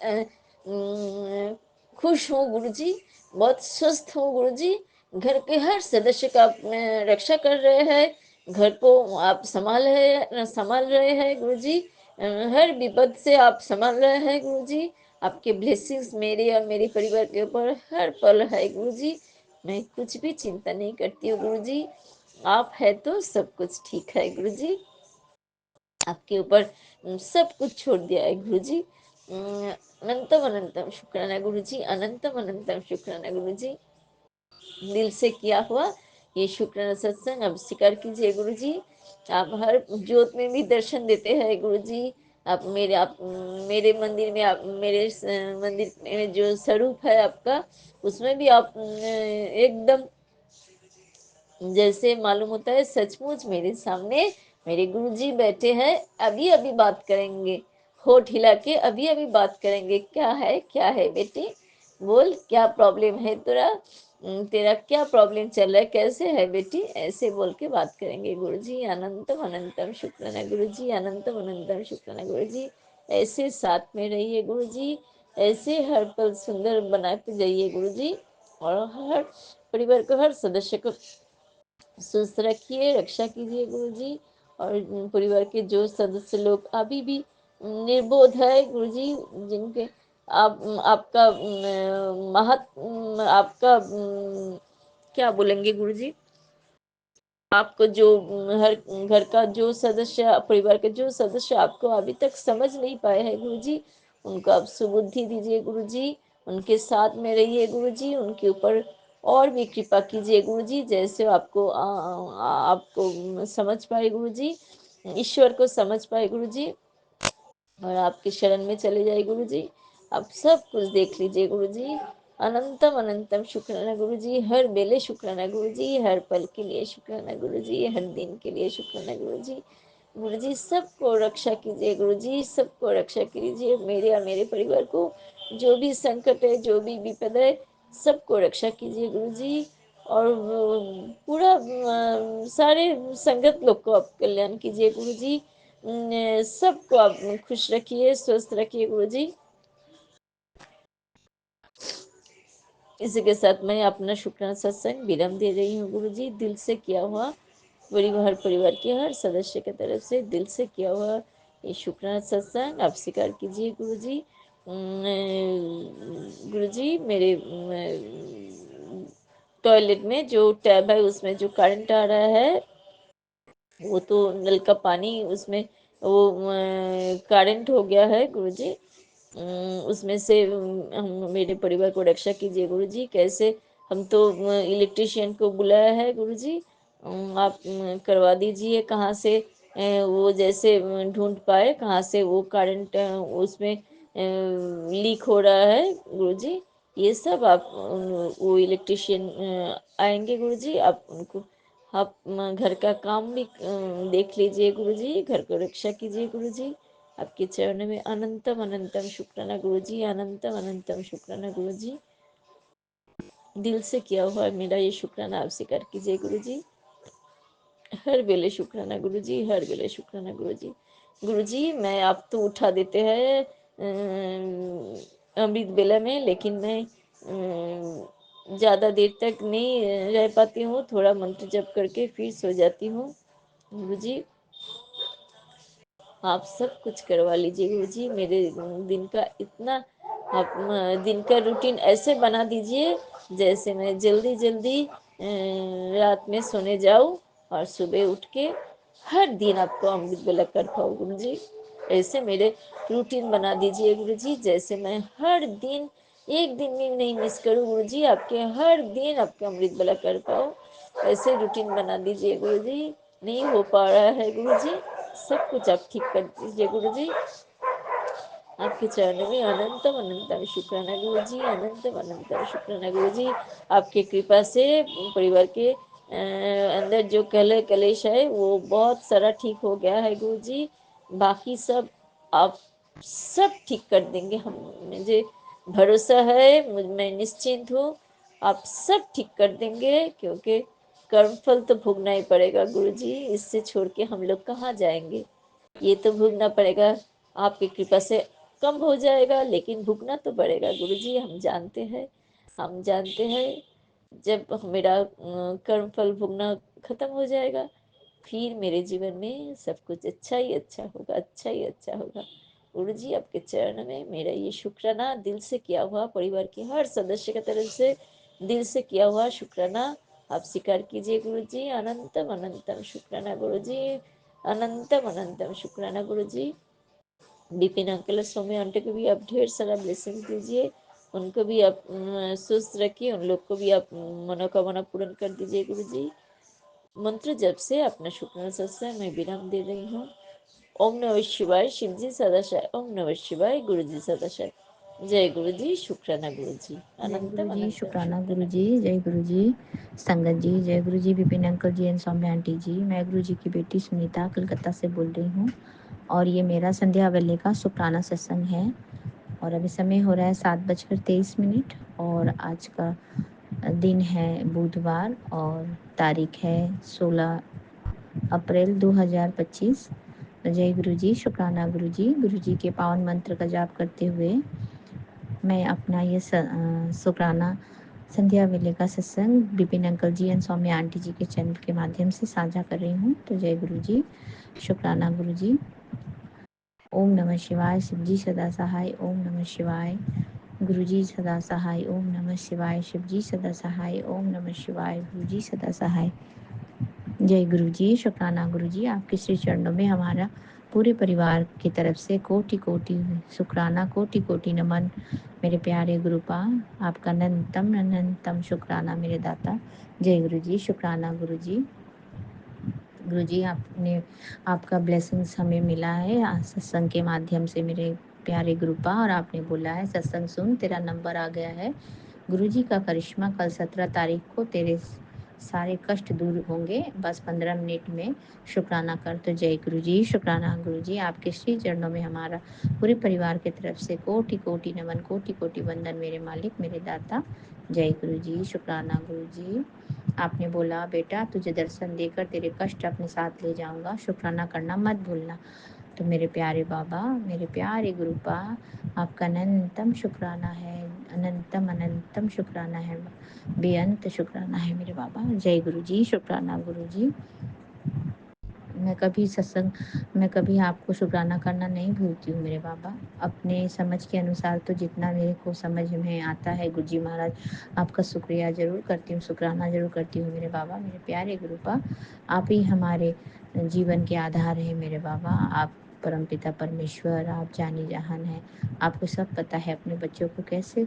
खुश हूँ गुरु जी, बहुत स्वस्थ हूँ गुरु जी। घर के हर सदस्य का आप रक्षा कर रहे हैं, घर को आप संभाल रहे हैं गुरु जी। हर विपद से आप संभाल रहे हैं गुरु जी। आपके ब्लेसिंग्स मेरे और मेरे परिवार के ऊपर हर पल है गुरु जी। मैं कुछ भी चिंता नहीं करती हूँ गुरु जी। आप है तो सब कुछ ठीक है गुरु जी। आपके ऊपर सब कुछ छोड़ दिया है गुरु जी। अनंतम अनंतम शुक्राना गुरु जी, अनंतम अनंतम शुक्राना गुरु जी। दिल से किया हुआ ये शुक्राना सत्संग अब स्वीकार कीजिए गुरु जी। आप हर जोत में भी दर्शन देते हैं गुरु जी। आप मेरे मंदिर में, आप मेरे मंदिर में जो स्वरूप है आपका, उसमें भी आप एकदम जैसे मालूम होता है सचमुच मेरे सामने मेरे गुरुजी बैठे हैं। अभी अभी बात करेंगे, होठ हिला के अभी अभी बात करेंगे। क्या है बेटी, बोल क्या प्रॉब्लम है तेरा, तेरा क्या प्रॉब्लम चल रहा है, कैसे है बेटी, ऐसे बोल के बात करेंगे गुरुजी। अनंतम अनंतम शुक्राना गुरुजी, अनंतम अनंतम शुक्राना गुरुजी। ऐसे साथ में रहिए गुरुजी, ऐसे हर पल सुंदर बनाते जाइए गुरुजी। और हर परिवार को, हर सदस्य को स्वस्थ रखिए, रक्षा कीजिए गुरु जी। और परिवार के जो सदस्य लोग अभी भी निर्बोध है गुरु जी, जिनके आपका आपका क्या बोलेंगे गुरु जी, आपको जो हर घर का जो सदस्य, परिवार के जो सदस्य आपको अभी तक समझ नहीं पाए हैं गुरु जी, उनको आप सुबुद्धि दीजिए गुरु जी। उनके साथ में रहिए गुरु जी, उनके ऊपर और भी कृपा कीजिए गुरु जी। जैसे आपको समझ पाए गुरु जी, ईश्वर को समझ पाए गुरु जी, और आपके शरण में चले जाए गुरु जी। आप सब कुछ देख लीजिए गुरु जी। अनंतम अनंतम शुक्राना गुरु जी, हर बेले शुक्राना गुरु जी, हर पल के लिए शुक्राना गुरु जी, हर दिन के लिए शुक्राना गुरु जी। गुरु जी सबको रक्षा कीजिए गुरु जी, सबको रक्षा कीजिए, मेरे और मेरे परिवार को जो भी संकट है, जो भी विपद है, सबको रक्षा कीजिए गुरु जी। और पूरा सारे संगत लोग को आप कल्याण कीजिए गुरु जी। सबको आप खुश रखिए, स्वस्थ रखिए गुरु जी। इसी के साथ मैं अपना शुक्राना सत्संग विराम दे रही हूँ गुरु जी। दिल से किया हुआ परिवार के हर सदस्य की तरफ से दिल से किया हुआ ये शुक्राना सत्संग आप स्वीकार कीजिए गुरु जी। गुरु जी, मेरे टॉयलेट में जो टैब है उसमें जो करंट आ रहा है, वो तो नल का पानी उसमें वो करंट हो गया है गुरुजी। उसमें से हम मेरे परिवार को रक्षा कीजिए गुरुजी। कैसे, हम तो इलेक्ट्रिशियन को बुलाया है गुरुजी। आप करवा दीजिए कहाँ से वो जैसे ढूंढ पाए कहाँ से वो करंट उसमें लीक हो रहा है गुरुजी। ये सब आप वो इलेक्ट्रिशियन आएंगे गुरुजी, आप उनको आप घर का काम भी देख लीजिए गुरुजी, घर को रक्षा कीजिए गुरुजी। आपके चरणों में अनंतम अनंतम शुक्राना गुरुजी, अनंतम अनंतम शुक्राना गुरुजी। दिल से किया हुआ मेरा ये शुक्राना आप स्वीकार कीजिए गुरुजी। हर वेले शुक्राना गुरुजी, हर वेले शुक्राना गुरुजी। गुरुजी, मैं आप तो उठा देते हैं अमृत बेला में, लेकिन मैं ज़्यादा देर तक नहीं रह पाती हूँ, थोड़ा मंत्र जप करके फिर सो जाती हूँ गुरुजी। आप सब कुछ करवा लीजिए गुरुजी। मेरे दिन का इतना आप दिन का रूटीन ऐसे बना दीजिए जैसे मैं जल्दी जल्दी रात में सोने जाऊँ और सुबह उठ के हर दिन आपको अमृत बेला कर पाऊँ गुरुजी। ऐसे मेरे रूटीन बना दीजिए गुरुजी, जैसे मैं हर दिन एक दिन भी नहीं मिस करूँ गुरुजी, आपके हर दिन आपके अमृत बेला कर पाऊँ। ऐसे रूटीन बना दीजिए गुरुजी। नहीं हो पा रहा है गुरुजी, सब कुछ आप ठीक कर दीजिए गुरुजी। आपके चरणों में अनंतम अनंतम शुक्राना गुरुजी, अनंतम अनंतम शुक्राना गुरुजी। आपके कृपा से परिवार के अंदर जो कलेश है वो बहुत सारा ठीक हो गया है गुरुजी। बाकी सब आप सब ठीक कर देंगे। हम मुझे भरोसा है, मैं निश्चिंत हूँ, आप सब ठीक कर देंगे, क्योंकि कर्मफल तो भोगना ही पड़ेगा गुरुजी, इससे छोड़ के हम लोग कहाँ जाएंगे। ये तो भोगना पड़ेगा, आपकी कृपा से कम हो जाएगा, लेकिन भोगना तो पड़ेगा गुरुजी। हम जानते हैं जब मेरा कर्म फल भोगना खत्म हो जाएगा, फिर मेरे जीवन में सब कुछ अच्छा ही अच्छा होगा, अच्छा ही अच्छा होगा। गुरु जी, आपके चरण में मेरा ये शुक्राना, दिल से किया हुआ, परिवार के हर सदस्य की तरफ से दिल से किया हुआ शुक्राना आप स्वीकार कीजिए गुरु जी। अनंतम अनंतम शुक्राना गुरु जी, अनंतम अनंतम शुक्राना गुरु जी। बिपिन अंकल और सौम्य आंटी को भी आप ढेर सारा ब्लेसिंग दीजिए, उनको भी आप स्वस्थ रखिए, उन लोग को भी आप मनोकामना पूर्ण कर दीजिए गुरु जी। मंत्र जब से अपना शुक्राना सत्संग मैं विराम दे रही हूँ। ओम नमः शिवाय, शिव जी सदाशय। ओम नमः शिवाय, गुरु जी सदाशय। जय गुरु जी, शुक्राना गुरु जी। जय गुरु अनंतम जी, अनंतम शुक्राना गुरु शुक्राना जी। जय गुरु जी संगत जी, जय Guru ji Vipin uncle ji and Saumya aunty ji. मैं गुरु जी की बेटी सुनीता कलकत्ता से बोल रही हूँ और ये मेरा संध्या वेले का शुक्राना सत्संग है। और अभी समय हो रहा है 7:23 और आज का दिन है बुधवार और तारीख है 16 अप्रैल 2025। जय गुरु जी, शुक्राना गुरु जी। गुरु जी के पावन मंत्र का जाप करते हुए मैं अपना ये शुक्राना संध्या वेले का सत्संग Bipin uncle ji and Saumya aunty ji के चैनल के माध्यम से साझा कर रही हूँ। तो जय गुरु जी, शुक्राना गुरु जी। ओम नमः शिवाय, शिव जी सदा सहाय। ओम नमः शिवाय, गुरु जी सदा सहाय। ओम नमः शिवाय, शिव जी सदा सहाय। ओम नमः शिवाय, गुरु जी सदा सहाय। जय गुरु जी, शुक्राना गुरु जी। आपके श्री चरणों में हमारा पूरे परिवार की तरफ से कोटि कोटि शुक्राना, कोटि कोटि नमन। मेरे प्यारे गुरुपा, आपका अनंतम अनंतम शुक्राना मेरे दाता। जय गुरु जी, शुक्राना गुरु जी। गुरु जी, आपका ब्लेसिंग्स हमें मिला है सत्संग के माध्यम से मेरे प्यारे गुरुपा, और आपने बोला है सत्संग सुन तेरा नंबर आ गया है। गुरु जी का करिश्मा, कल 17 तारीख को तेरे सारे कष्ट दूर होंगे, बस 15 मिनट में शुक्राना कर। तो जय गुरु जी, शुक्राना गुरु जी। आपके श्री चरणों में हमारा पूरे परिवार की तरफ से कोटि कोटि नमन, कोटि कोटि वंदन मेरे मालिक, मेरे दाता। जय गुरु जी, शुक्राना गुरु जी। आपने बोला बेटा तुझे दर्शन देकर तेरे कष्ट अपने साथ ले जाऊंगा, शुक्राना करना मत भूलना। तो मेरे प्यारे बाबा, मेरे प्यारे गुरुपा, आपका अनंतम शुक्राना है, अनंतम अनंतम शुक्राना है, बेअंत शुक्राना है मेरे बाबा। जय गुरु जी, शुक्राना गुरु जी। मैं कभी आपको शुक्राना करना नहीं भूलती हूँ मेरे बाबा। अपने समझ के अनुसार तो जितना मेरे को समझ में आता है गुरु जी महाराज, आपका शुक्रिया ज़रूर करती हूँ, शुक्राना ज़रूर करती हूँ मेरे बाबा, मेरे प्यारे गुरुपा। आप ही हमारे जीवन के आधार हैं मेरे बाबा। आप परमपिता परमेश्वर, आप जानी जहान हैं। आपको सब पता है अपने बच्चों को कैसे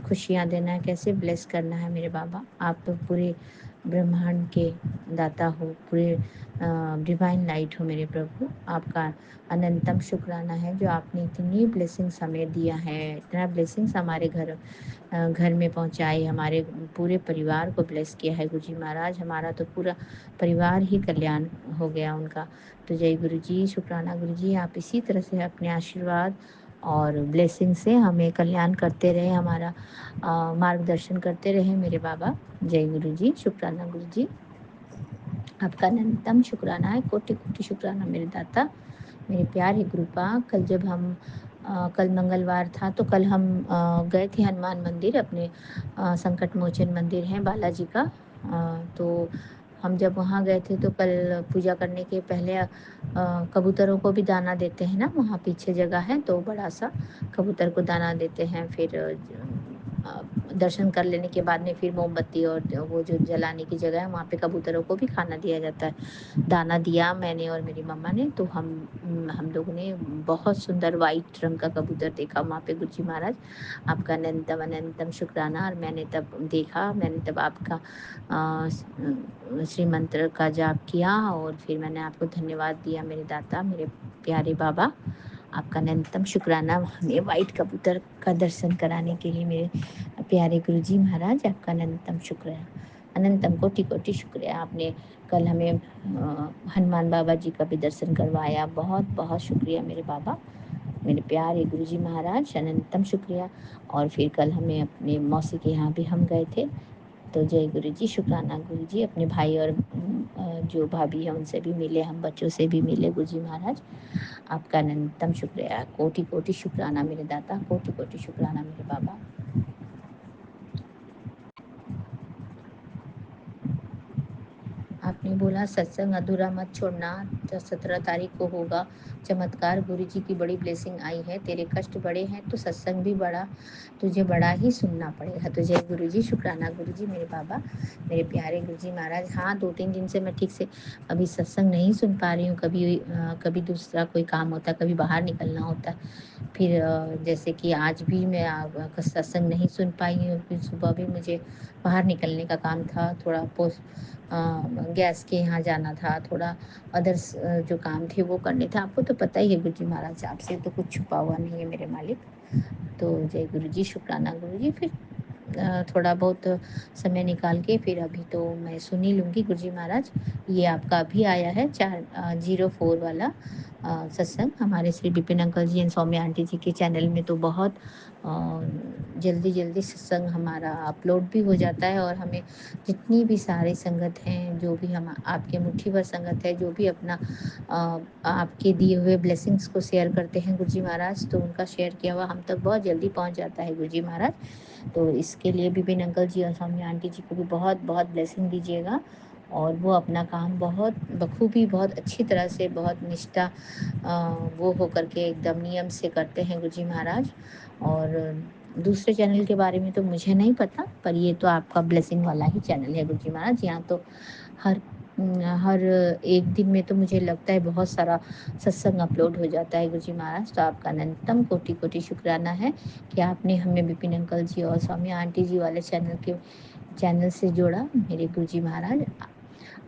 खुशियाँ देना है, कैसे ब्लेस करना है मेरे बाबा। आप तो पूरे ब्रह्मांड के दाता हो, पूरे डिवाइन लाइट हो मेरे प्रभु। आपका अनंतम शुक्राना है जो आपने इतनी ब्लेसिंग्स हमें दिया है, इतना ब्लेसिंग्स हमारे घर में पहुंचाई, हमारे पूरे परिवार को ब्लेस किया है गुरु जी महाराज। हमारा तो पूरा परिवार ही कल्याण हो गया उनका। तो जय गुरु जी, शुक्राना गुरु जी। आप इसी तरह से अपने आशीर्वाद और ब्लेसिंग से हमें कल्याण करते रहे, हमारा मार्गदर्शन करते रहे मेरे बाबा। जय गुरु जी, शुक्राना गुरु जी। आपका अनंतम शुक्राना है, कोटि कोटि शुक्राना मेरे दाता, मेरे प्यारे गुरुपा। कल मंगलवार था तो कल हम गए थे हनुमान मंदिर, अपने संकट मोचन मंदिर है बालाजी का। तो हम जब वहाँ गए थे तो कल पूजा करने के पहले कबूतरों को भी दाना देते हैं ना, वहाँ पीछे जगह है तो बड़ा सा कबूतर को दाना देते हैं। फिर दर्शन कर लेने के बाद में फिर मोमबत्ती और वो जो जलाने की जगह है वहाँ पे कबूतरों को भी खाना दिया जाता है। दाना दिया मैंने और मेरी मम्मा ने। तो हम लोगों ने बहुत सुंदर वाइट रंग का कबूतर देखा वहाँ पे गुरु जी महाराज। आपका अनंतम अनंतम शुक्राना। और मैंने तब आपका श्री मंत्र का जाप किया और फिर मैंने आपको धन्यवाद दिया मेरे दाता, मेरे प्यारे बाबा। आपका अनंतम शुक्राना हमें वाइट कबूतर का दर्शन कराने के लिए मेरे प्यारे गुरु जी महाराज। आपका अनंतम शुक्रिया, अनंतम कोटि कोटि शुक्रिया। आपने कल हमें हनुमान बाबा जी का भी दर्शन करवाया, बहुत बहुत शुक्रिया मेरे बाबा। मेरे प्यारे गुरुजी महाराज, अनंतम शुक्रिया। और फिर कल हमें अपने मौसी के यहाँ भी हम गए थे, तो जय गुरुजी, शुक्राना गुरुजी। अपने भाई और जो भाभी हैं उनसे भी मिले, हम बच्चों से भी मिले गुरुजी महाराज। आपका अनंतम शुक्रिया, कोटि कोटि शुक्राना मेरे दाता, कोटि कोटि शुक्राना मेरे बाबा। आपने बोला सत्संग अधूरा मत छोड़ना, 17 तारीख को होगा चमत्कार। गुरु जी की बड़ी ब्लेसिंग आई है, तेरे कष्ट बड़े हैं तो सत्संग भी बड़ा, तुझे बड़ा ही सुनना पड़ेगा। तो जय गुरु जी, शुक्राना गुरु जी मेरे बाबा, मेरे प्यारे गुरु जी महाराज। हाँ, 2-3 दिन से मैं ठीक से अभी सत्संग नहीं सुन पा रही हूँ। कभी दूसरा कोई काम होता, कभी बाहर निकलना होता। फिर जैसे कि आज भी मैं सत्संग नहीं सुन पाई हूँ। फिर सुबह भी मुझे बाहर निकलने का काम था, थोड़ा गैस के यहाँ जाना था, थोड़ा अदर्स जो काम थे वो करने थे। आपको तो पता ही है गुरुजी महाराज, आपसे तो कुछ छुपा हुआ नहीं है मेरे मालिक। तो जय गुरुजी, शुक्राना गुरुजी। फिर थोड़ा बहुत समय निकाल के फिर अभी तो मैं सुन ही लूँगी गुरुजी महाराज। ये आपका अभी आया है 404 वाला सत्संग हमारे Shri Vipin uncle ji and Saumya aunty ji के चैनल में। तो बहुत जल्दी जल्दी सत्संग हमारा अपलोड भी हो जाता है, और हमें जितनी भी सारी संगत हैं, जो भी हम आपके मुट्ठी भर संगत है, जो भी अपना आपके दिए हुए ब्लेसिंग्स को शेयर करते हैं गुरुजी महाराज, तो उनका शेयर किया हुआ हम तक बहुत जल्दी पहुंच जाता है गुरुजी महाराज। तो इसके लिए विपिन अंकल जी और सौम्या आंटी जी को भी बहुत बहुत ब्लेसिंग दीजिएगा। और वो अपना काम बहुत बखूबी, बहुत अच्छी तरह से, बहुत निष्ठा वो हो करके एकदम नियम से करते हैं गुरुजी महाराज। और दूसरे चैनल के बारे में तो मुझे नहीं पता, पर ये तो आपका ब्लेसिंग वाला ही चैनल है गुरुजी महाराज। यहाँ तो हर एक दिन में तो मुझे लगता है बहुत सारा सत्संग अपलोड हो जाता है गुरुजी महाराज। तो आपका अनंतम कोटि कोटि शुक्राना है कि आपने हमें विपिन अंकल जी और सौम्या आंटी जी वाले चैनल से जोड़ा मेरे गुरुजी महाराज।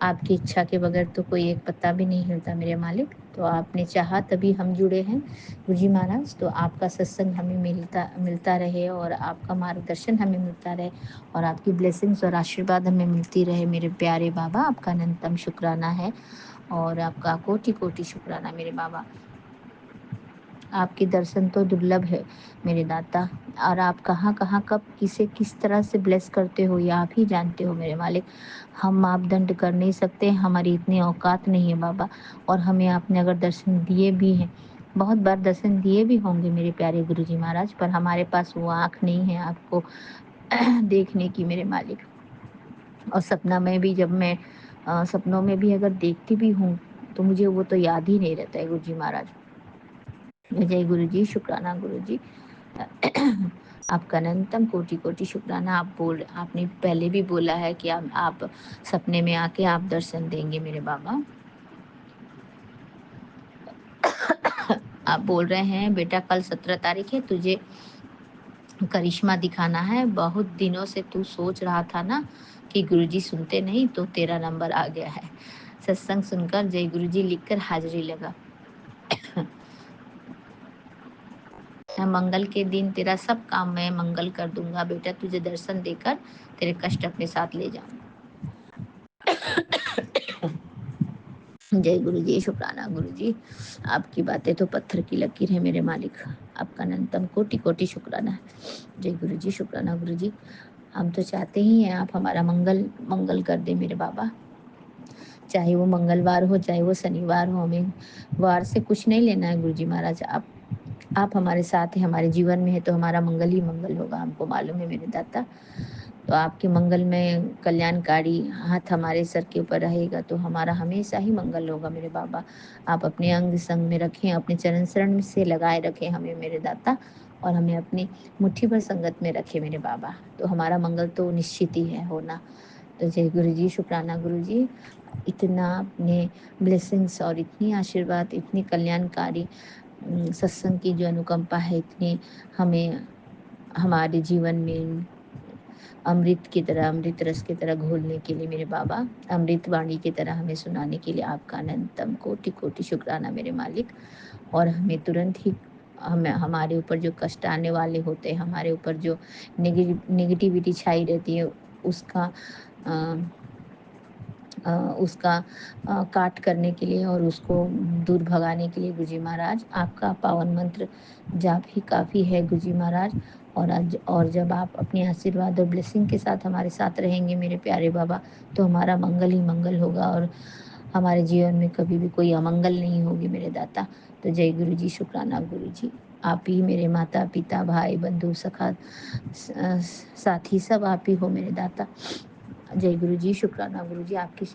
आपकी इच्छा के बगैर तो कोई एक पत्ता भी नहीं हिलता मेरे मालिक। तो आपने चाहा तभी हम जुड़े हैं गुरुजी महाराज। तो आपका सत्संग हमें मिलता रहे, और आपका मार्गदर्शन हमें मिलता रहे, और आपकी ब्लेसिंग्स और आशीर्वाद हमें मिलती रहे मेरे प्यारे बाबा। आपका अनंतम शुक्राना है, और आपका कोटि कोटि शुक्राना मेरे बाबा। आपके दर्शन तो दुर्लभ है मेरे दाता, और आप कहाँ कहाँ कब किसे किस तरह से ब्लेस करते हो ये आप ही जानते हो मेरे मालिक। हम मापदंड कर नहीं सकते, हमारी इतनी औकात नहीं है बाबा। और हमें आपने अगर दर्शन दिए भी हैं, बहुत बार दर्शन दिए भी होंगे मेरे प्यारे गुरुजी महाराज, पर हमारे पास वो आँख नहीं है आपको देखने की मेरे मालिक। और सपना में भी, जब मैं सपनों में भी अगर देखती भी हूँ तो मुझे वो तो याद ही नहीं रहता है गुरुजी महाराज। जय गुरु जी, शुक्राना गुरु जी। आपका अनंतम कोटि कोटि शुक्राना। आपने पहले भी बोला है कि आप सपने में आके आप दर्शन देंगे मेरे बाबा। आप बोल रहे हैं बेटा कल 17 तारीख है, तुझे करिश्मा दिखाना है। बहुत दिनों से तू सोच रहा था ना कि गुरुजी सुनते नहीं, तो तेरा नंबर आ गया है। सत्संग सुनकर जय गुरुजी लिखकर हाजिरी लगा। मंगल के दिन तेरा सब काम मैं मंगल कर दूंगा बेटा, तुझे दर्शन देकर तेरे कष्ट अपने साथ ले जाऊंगा। जय गुरु जी, शुक्राना गुरु जी। आपकी बातें तो पत्थर की लकीर है मेरे मालिक। आपका अनंतम कोटि कोटि शुक्राना है। जय गुरु जी, शुक्राना गुरु जी। हम तो चाहते ही हैं आप हमारा मंगल कर दे मेरे बाबा। चाहे वो मंगलवार हो, चाहे वो शनिवार हो, हमें वार से कुछ नहीं लेना है गुरुजी महाराज। आप हमारे साथ हैं, हमारे जीवन में है, तो हमारा मंगल ही मंगल होगा, हमको मालूम है मेरे दाता। तो आपके मंगल में कल्याणकारी हाथ हमारे सर के ऊपर रहेगा तो हमारा हमेशा ही मंगल होगा मेरे बाबा। आप अपने अंग संग में रखें, अपने चरण शरण से लगाए रखें हमें मेरे दाता, और हमें अपनी मुट्ठी भर संगत में रखें मेरे बाबा। तो हमारा मंगल तो निश्चित ही है होना। तो जय गुरु जी, शुक्राना गुरु जी। इतना अपने ब्लेसिंग्स और इतनी आशीर्वाद, इतनी कल्याणकारी सत्संग की जो अनुकंपा है, इतनी हमें हमारे जीवन में अमृत की तरह, अमृत रस की तरह घोलने के लिए मेरे बाबा, अमृत वाणी की तरह हमें सुनाने के लिए आपका अनंतम कोटि कोटि शुक्राना मेरे मालिक। और हमें तुरंत ही हमारे ऊपर जो कष्ट आने वाले होते हैं, हमारे ऊपर जो नेगेटिविटी छाई रहती है, उसका उसका काट करने के लिए और उसको दूर भगाने के लिए गुरुजी महाराज आपका पावन मंत्र जाप ही काफ़ी है गुरुजी महाराज। और जब आप अपने आशीर्वाद और ब्लेसिंग के साथ हमारे साथ रहेंगे मेरे प्यारे बाबा, तो हमारा मंगल ही मंगल होगा और हमारे जीवन में कभी भी कोई अमंगल नहीं होगी मेरे दाता। तो जय गुरु जी, शुक्राना गुरु जी। आप ही मेरे माता पिता भाई बंधु सखा साथी सब आप ही हो मेरे दाता। जय गुरु जी, शुक्राना गुरु जी। आपकी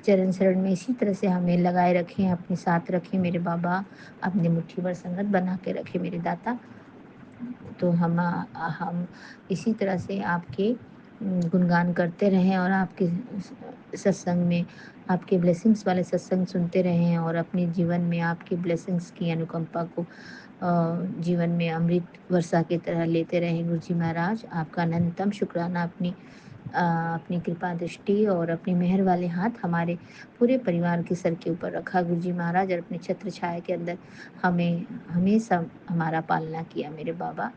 चरण शरण में इसी तरह से हमें लगाए रखें, अपने साथ रखें मेरे बाबा, अपने मुट्ठी भर संगत बना के रखें मेरे दाता। तो हम इसी तरह से आपके गुणगान करते रहें और आपके सत्संग में आपके ब्लेसिंग्स वाले सत्संग सुनते रहें और अपने जीवन में आपके ब्लेसिंग्स की अनुकंपा को जीवन में अमृत वर्षा की तरह लेते रहें गुरु जी महाराज। आपका अनंतम शुक्राना अपनी कृपा दृष्टि और अपने मेहर वाले हाथ हमारे पूरे परिवार के सर के ऊपर रखा गुरु जी महाराज, और अपने छत्र छाया के अंदर हमें हमेशा हमारा पालना किया मेरे बाबा।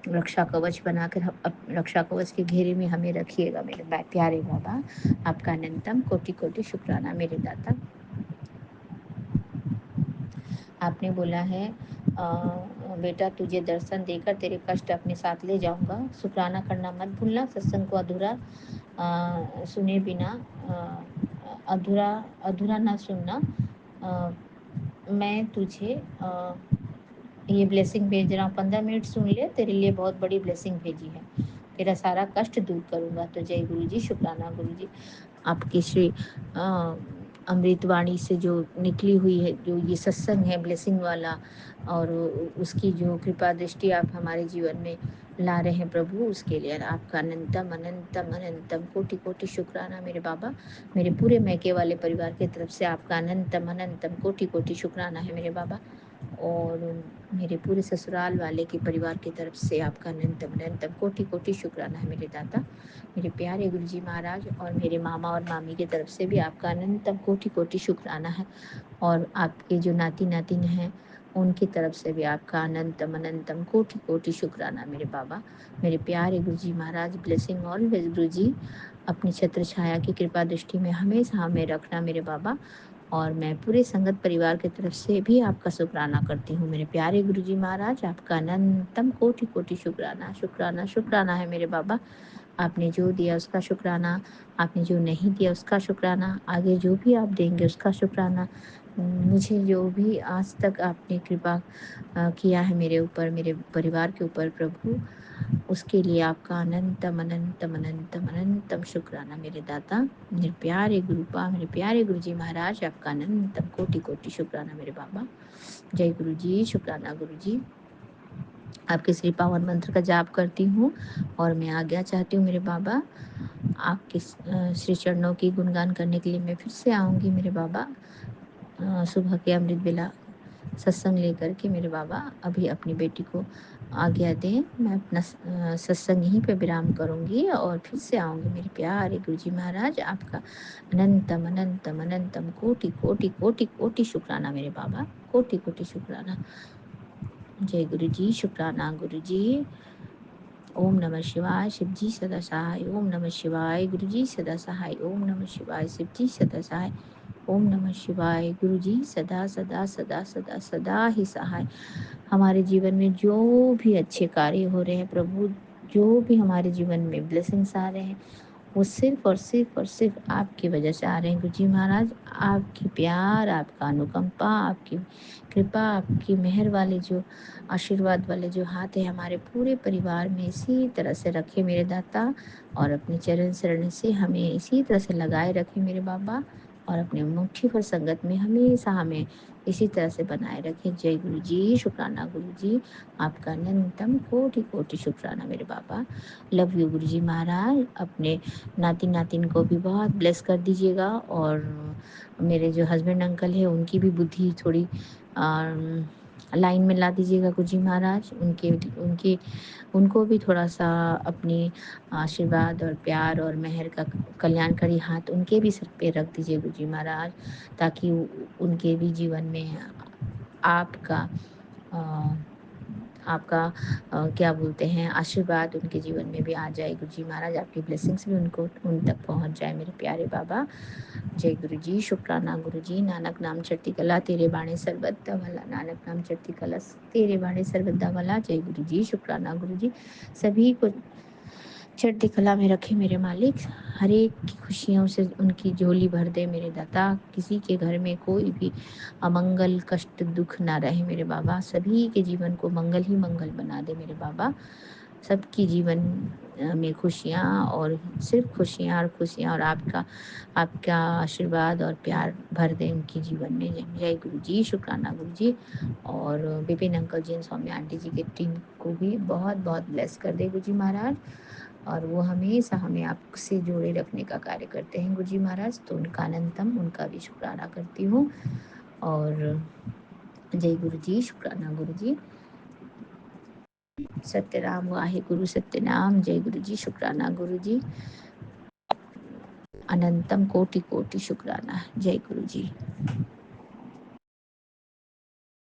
रक्षा कवच बनाकर रक्षा कवच के घेरे में हमें रखिएगा मेरे प्यारे बाबा। आपका अनंतम कोटि कोटि शुक्राना मेरे दाता। आपने बोला है बेटा तुझे दर्शन देकर तेरे कष्ट अपने साथ ले जाऊंगा, शुक्राना करना मत भूलना, सत्संग को अधूरा सुने बिना अधूरा अधूरा ना सुनना। मैं तुझे ये ब्लेसिंग भेज रहा हूँ, 15 मिनट सुन ले, तेरे लिए बहुत बड़ी ब्लेसिंग भेजी है, तेरा सारा कष्ट दूर करूँगा। तो जय गुरु जी, शुक्राना गुरु जी। आपकी श्री अमृतवाणी से जो निकली हुई है, जो ये सत्संग है ब्लेसिंग वाला, और उसकी जो कृपा दृष्टि आप हमारे जीवन में ला रहे हैं प्रभु, उसके लिए आपका अनंतम अनंतम अनंतम कोटि कोटि शुक्राना मेरे बाबा। मेरे पूरे मैके वाले परिवार की तरफ से आपका अनंतम अनंतम कोटि कोटि शुक्राना है मेरे बाबा, और मेरे पूरे ससुराल वाले के परिवार की तरफ से आपका अनंतम अनंतम कोटि कोटि शुक्राना है मेरे दाता, मेरे प्यारे गुरु जी महाराज। और मेरे मामा और मामी की तरफ से भी आपका अनंतम कोटि कोटि शुक्राना है, और आपके जो नाती नातिन हैं उनकी तरफ से भी आपका अनंतम अनंतम कोटि कोटि शुक्राना मेरे बाबा, मेरे प्यारे गुरु जी महाराज। ब्लेसिंग ऑलवेज गुरु जी, अपनी छत्र छाया की कृपा दृष्टि में हमेशा हमें रखना मेरे बाबा। और मैं पूरे संगत परिवार की तरफ से भी आपका शुक्राना करती हूँ मेरे प्यारे गुरु जी महाराज। आपका अनंतम कोटि कोटि शुक्राना शुक्राना शुक्राना है मेरे बाबा। आपने जो दिया उसका शुक्राना, आपने जो नहीं दिया उसका शुक्राना, आगे जो भी आप देंगे उसका शुक्राना। मुझे जो भी आज तक आपने कृपा किया है मेरे ऊपर, मेरे परिवार के ऊपर प्रभु, उसके लिए आपका अनंतम अनंतम अनंतम अनंतम शुक्राना मेरे दाता, मेरे प्यारे गुरुपा, मेरे प्यारे गुरु जी महाराज। आपका अनंतम कोटि कोटि शुक्राना मेरे बाबा। जय गुरु जी, शुक्राना गुरु जी। आपके श्री पावन मंत्र का जाप करती हूँ और मैं आज्ञा चाहती हूँ मेरे बाबा। आपके श्री चरणों की गुणगान करने के लिए मैं फिर से आऊँगी मेरे बाबा, सुबह के अमृत बेला सत्संग लेकर के मेरे बाबा। अभी अपनी बेटी को आज्ञा दें, मैं अपना सत्संग यहीं पे विराम करूँगी और फिर से आऊँगी मेरे प्यारे गुरु जी महाराज। आपका अनंतम अनंतम अनंतम कोटि कोटि कोटि कोटि शुक्राना मेरे बाबा, कोटि कोटि शुक्राना। जय गुरु जी, शुक्राना गुरु जी। ओम नमः शिवाय, शिव जी सदा सहाय। ओम नमः शिवाय, गुरु जी सदा सहाय। ओम नमः शिवाय, शिव जी सदा सहाय। ओम नमः शिवाय, गुरु जी सदा सदा सदा सदा सदा ही सहाय। हमारे जीवन में जो भी अच्छे कार्य हो रहे हैं प्रभु, जो भी हमारे जीवन में ब्लेसिंग्स आ रहे हैं, वो सिर्फ और सिर्फ और सिर्फ आपकी वजह से आ रहे हैं गुरु जी महाराज। आपकी प्यार, आपका अनुकंपा, आपकी कृपा, आपकी मेहर वाले जो आशीर्वाद वाले जो हाथ है हमारे पूरे परिवार में इसी तरह से रखे मेरे दाता, और अपने चरण शरण से हमें इसी तरह से लगाए रखे मेरे बाबा, और अपने मुट्ठी भर संगत में हमेशा हमें इसी तरह से बनाए रखे। जय गुरु जी, शुक्राना गुरु जी। आपका अनंतम कोटि कोटि शुक्राना मेरे बाबा। लव यू गुरु जी महाराज। अपने नाती नातिन को भी बहुत ब्लेस कर दीजिएगा, और मेरे जो हस्बैंड अंकल है उनकी भी बुद्धि थोड़ी लाइन में ला दीजिएगा गुरु जी महाराज। उनके उनको भी थोड़ा सा अपनी आशीर्वाद और प्यार और मेहर का कल्याणकारी हाथ उनके भी सर पे रख दीजिए गुरु जी महाराज, ताकि उनके भी जीवन में आपका आपका क्या बोलते हैं आशीर्वाद उनके जीवन में भी आ जाए गुरु जी महाराज, आपकी ब्लेसिंग्स भी उनको उन तक पहुंच जाए मेरे प्यारे बाबा। जय गुरु जी, शुक्राना गुरु जी। नानक नाम चढ़ती कला तेरे बाणे सर्वदा भला, नानक नाम चढ़ती कला तेरे बाणे सर्वदा भला। जय गुरु जी, शुक्राना गुरु जी। सभी को चढ़ती कला में रखे मेरे मालिक, हर एक की खुशियों से उनकी झोली भर दे मेरे दाता। किसी के घर में कोई भी अमंगल कष्ट दुख ना रहे मेरे बाबा, सभी के जीवन को मंगल ही मंगल बना दे मेरे बाबा। सबकी जीवन में खुशियाँ और सिर्फ खुशियाँ और खुशियाँ, और आपका आशीर्वाद और प्यार भर दे उनके जीवन में। जय गुरु जी, शुक्राना गुरु जी। और विपिन अंकल जी, स्वामी आंटी जी की टीम को भी बहुत बहुत ब्लेस कर दे गुरु जी महाराज, और वो हमेशा हमें आपसे जोड़े रखने का कार्य करते हैं गुरु जी महाराज। तो उनका अनंतम उनका भी शुक्राना करती हूँ। और जय गुरु जी, शुक्राना गुरु जी। सत्यनाम वाहे गुरु सत्यनाम। जय गुरु जी, शुक्राना गुरु जी। अनंतम कोटि कोटि शुक्राना। जय गुरु जी।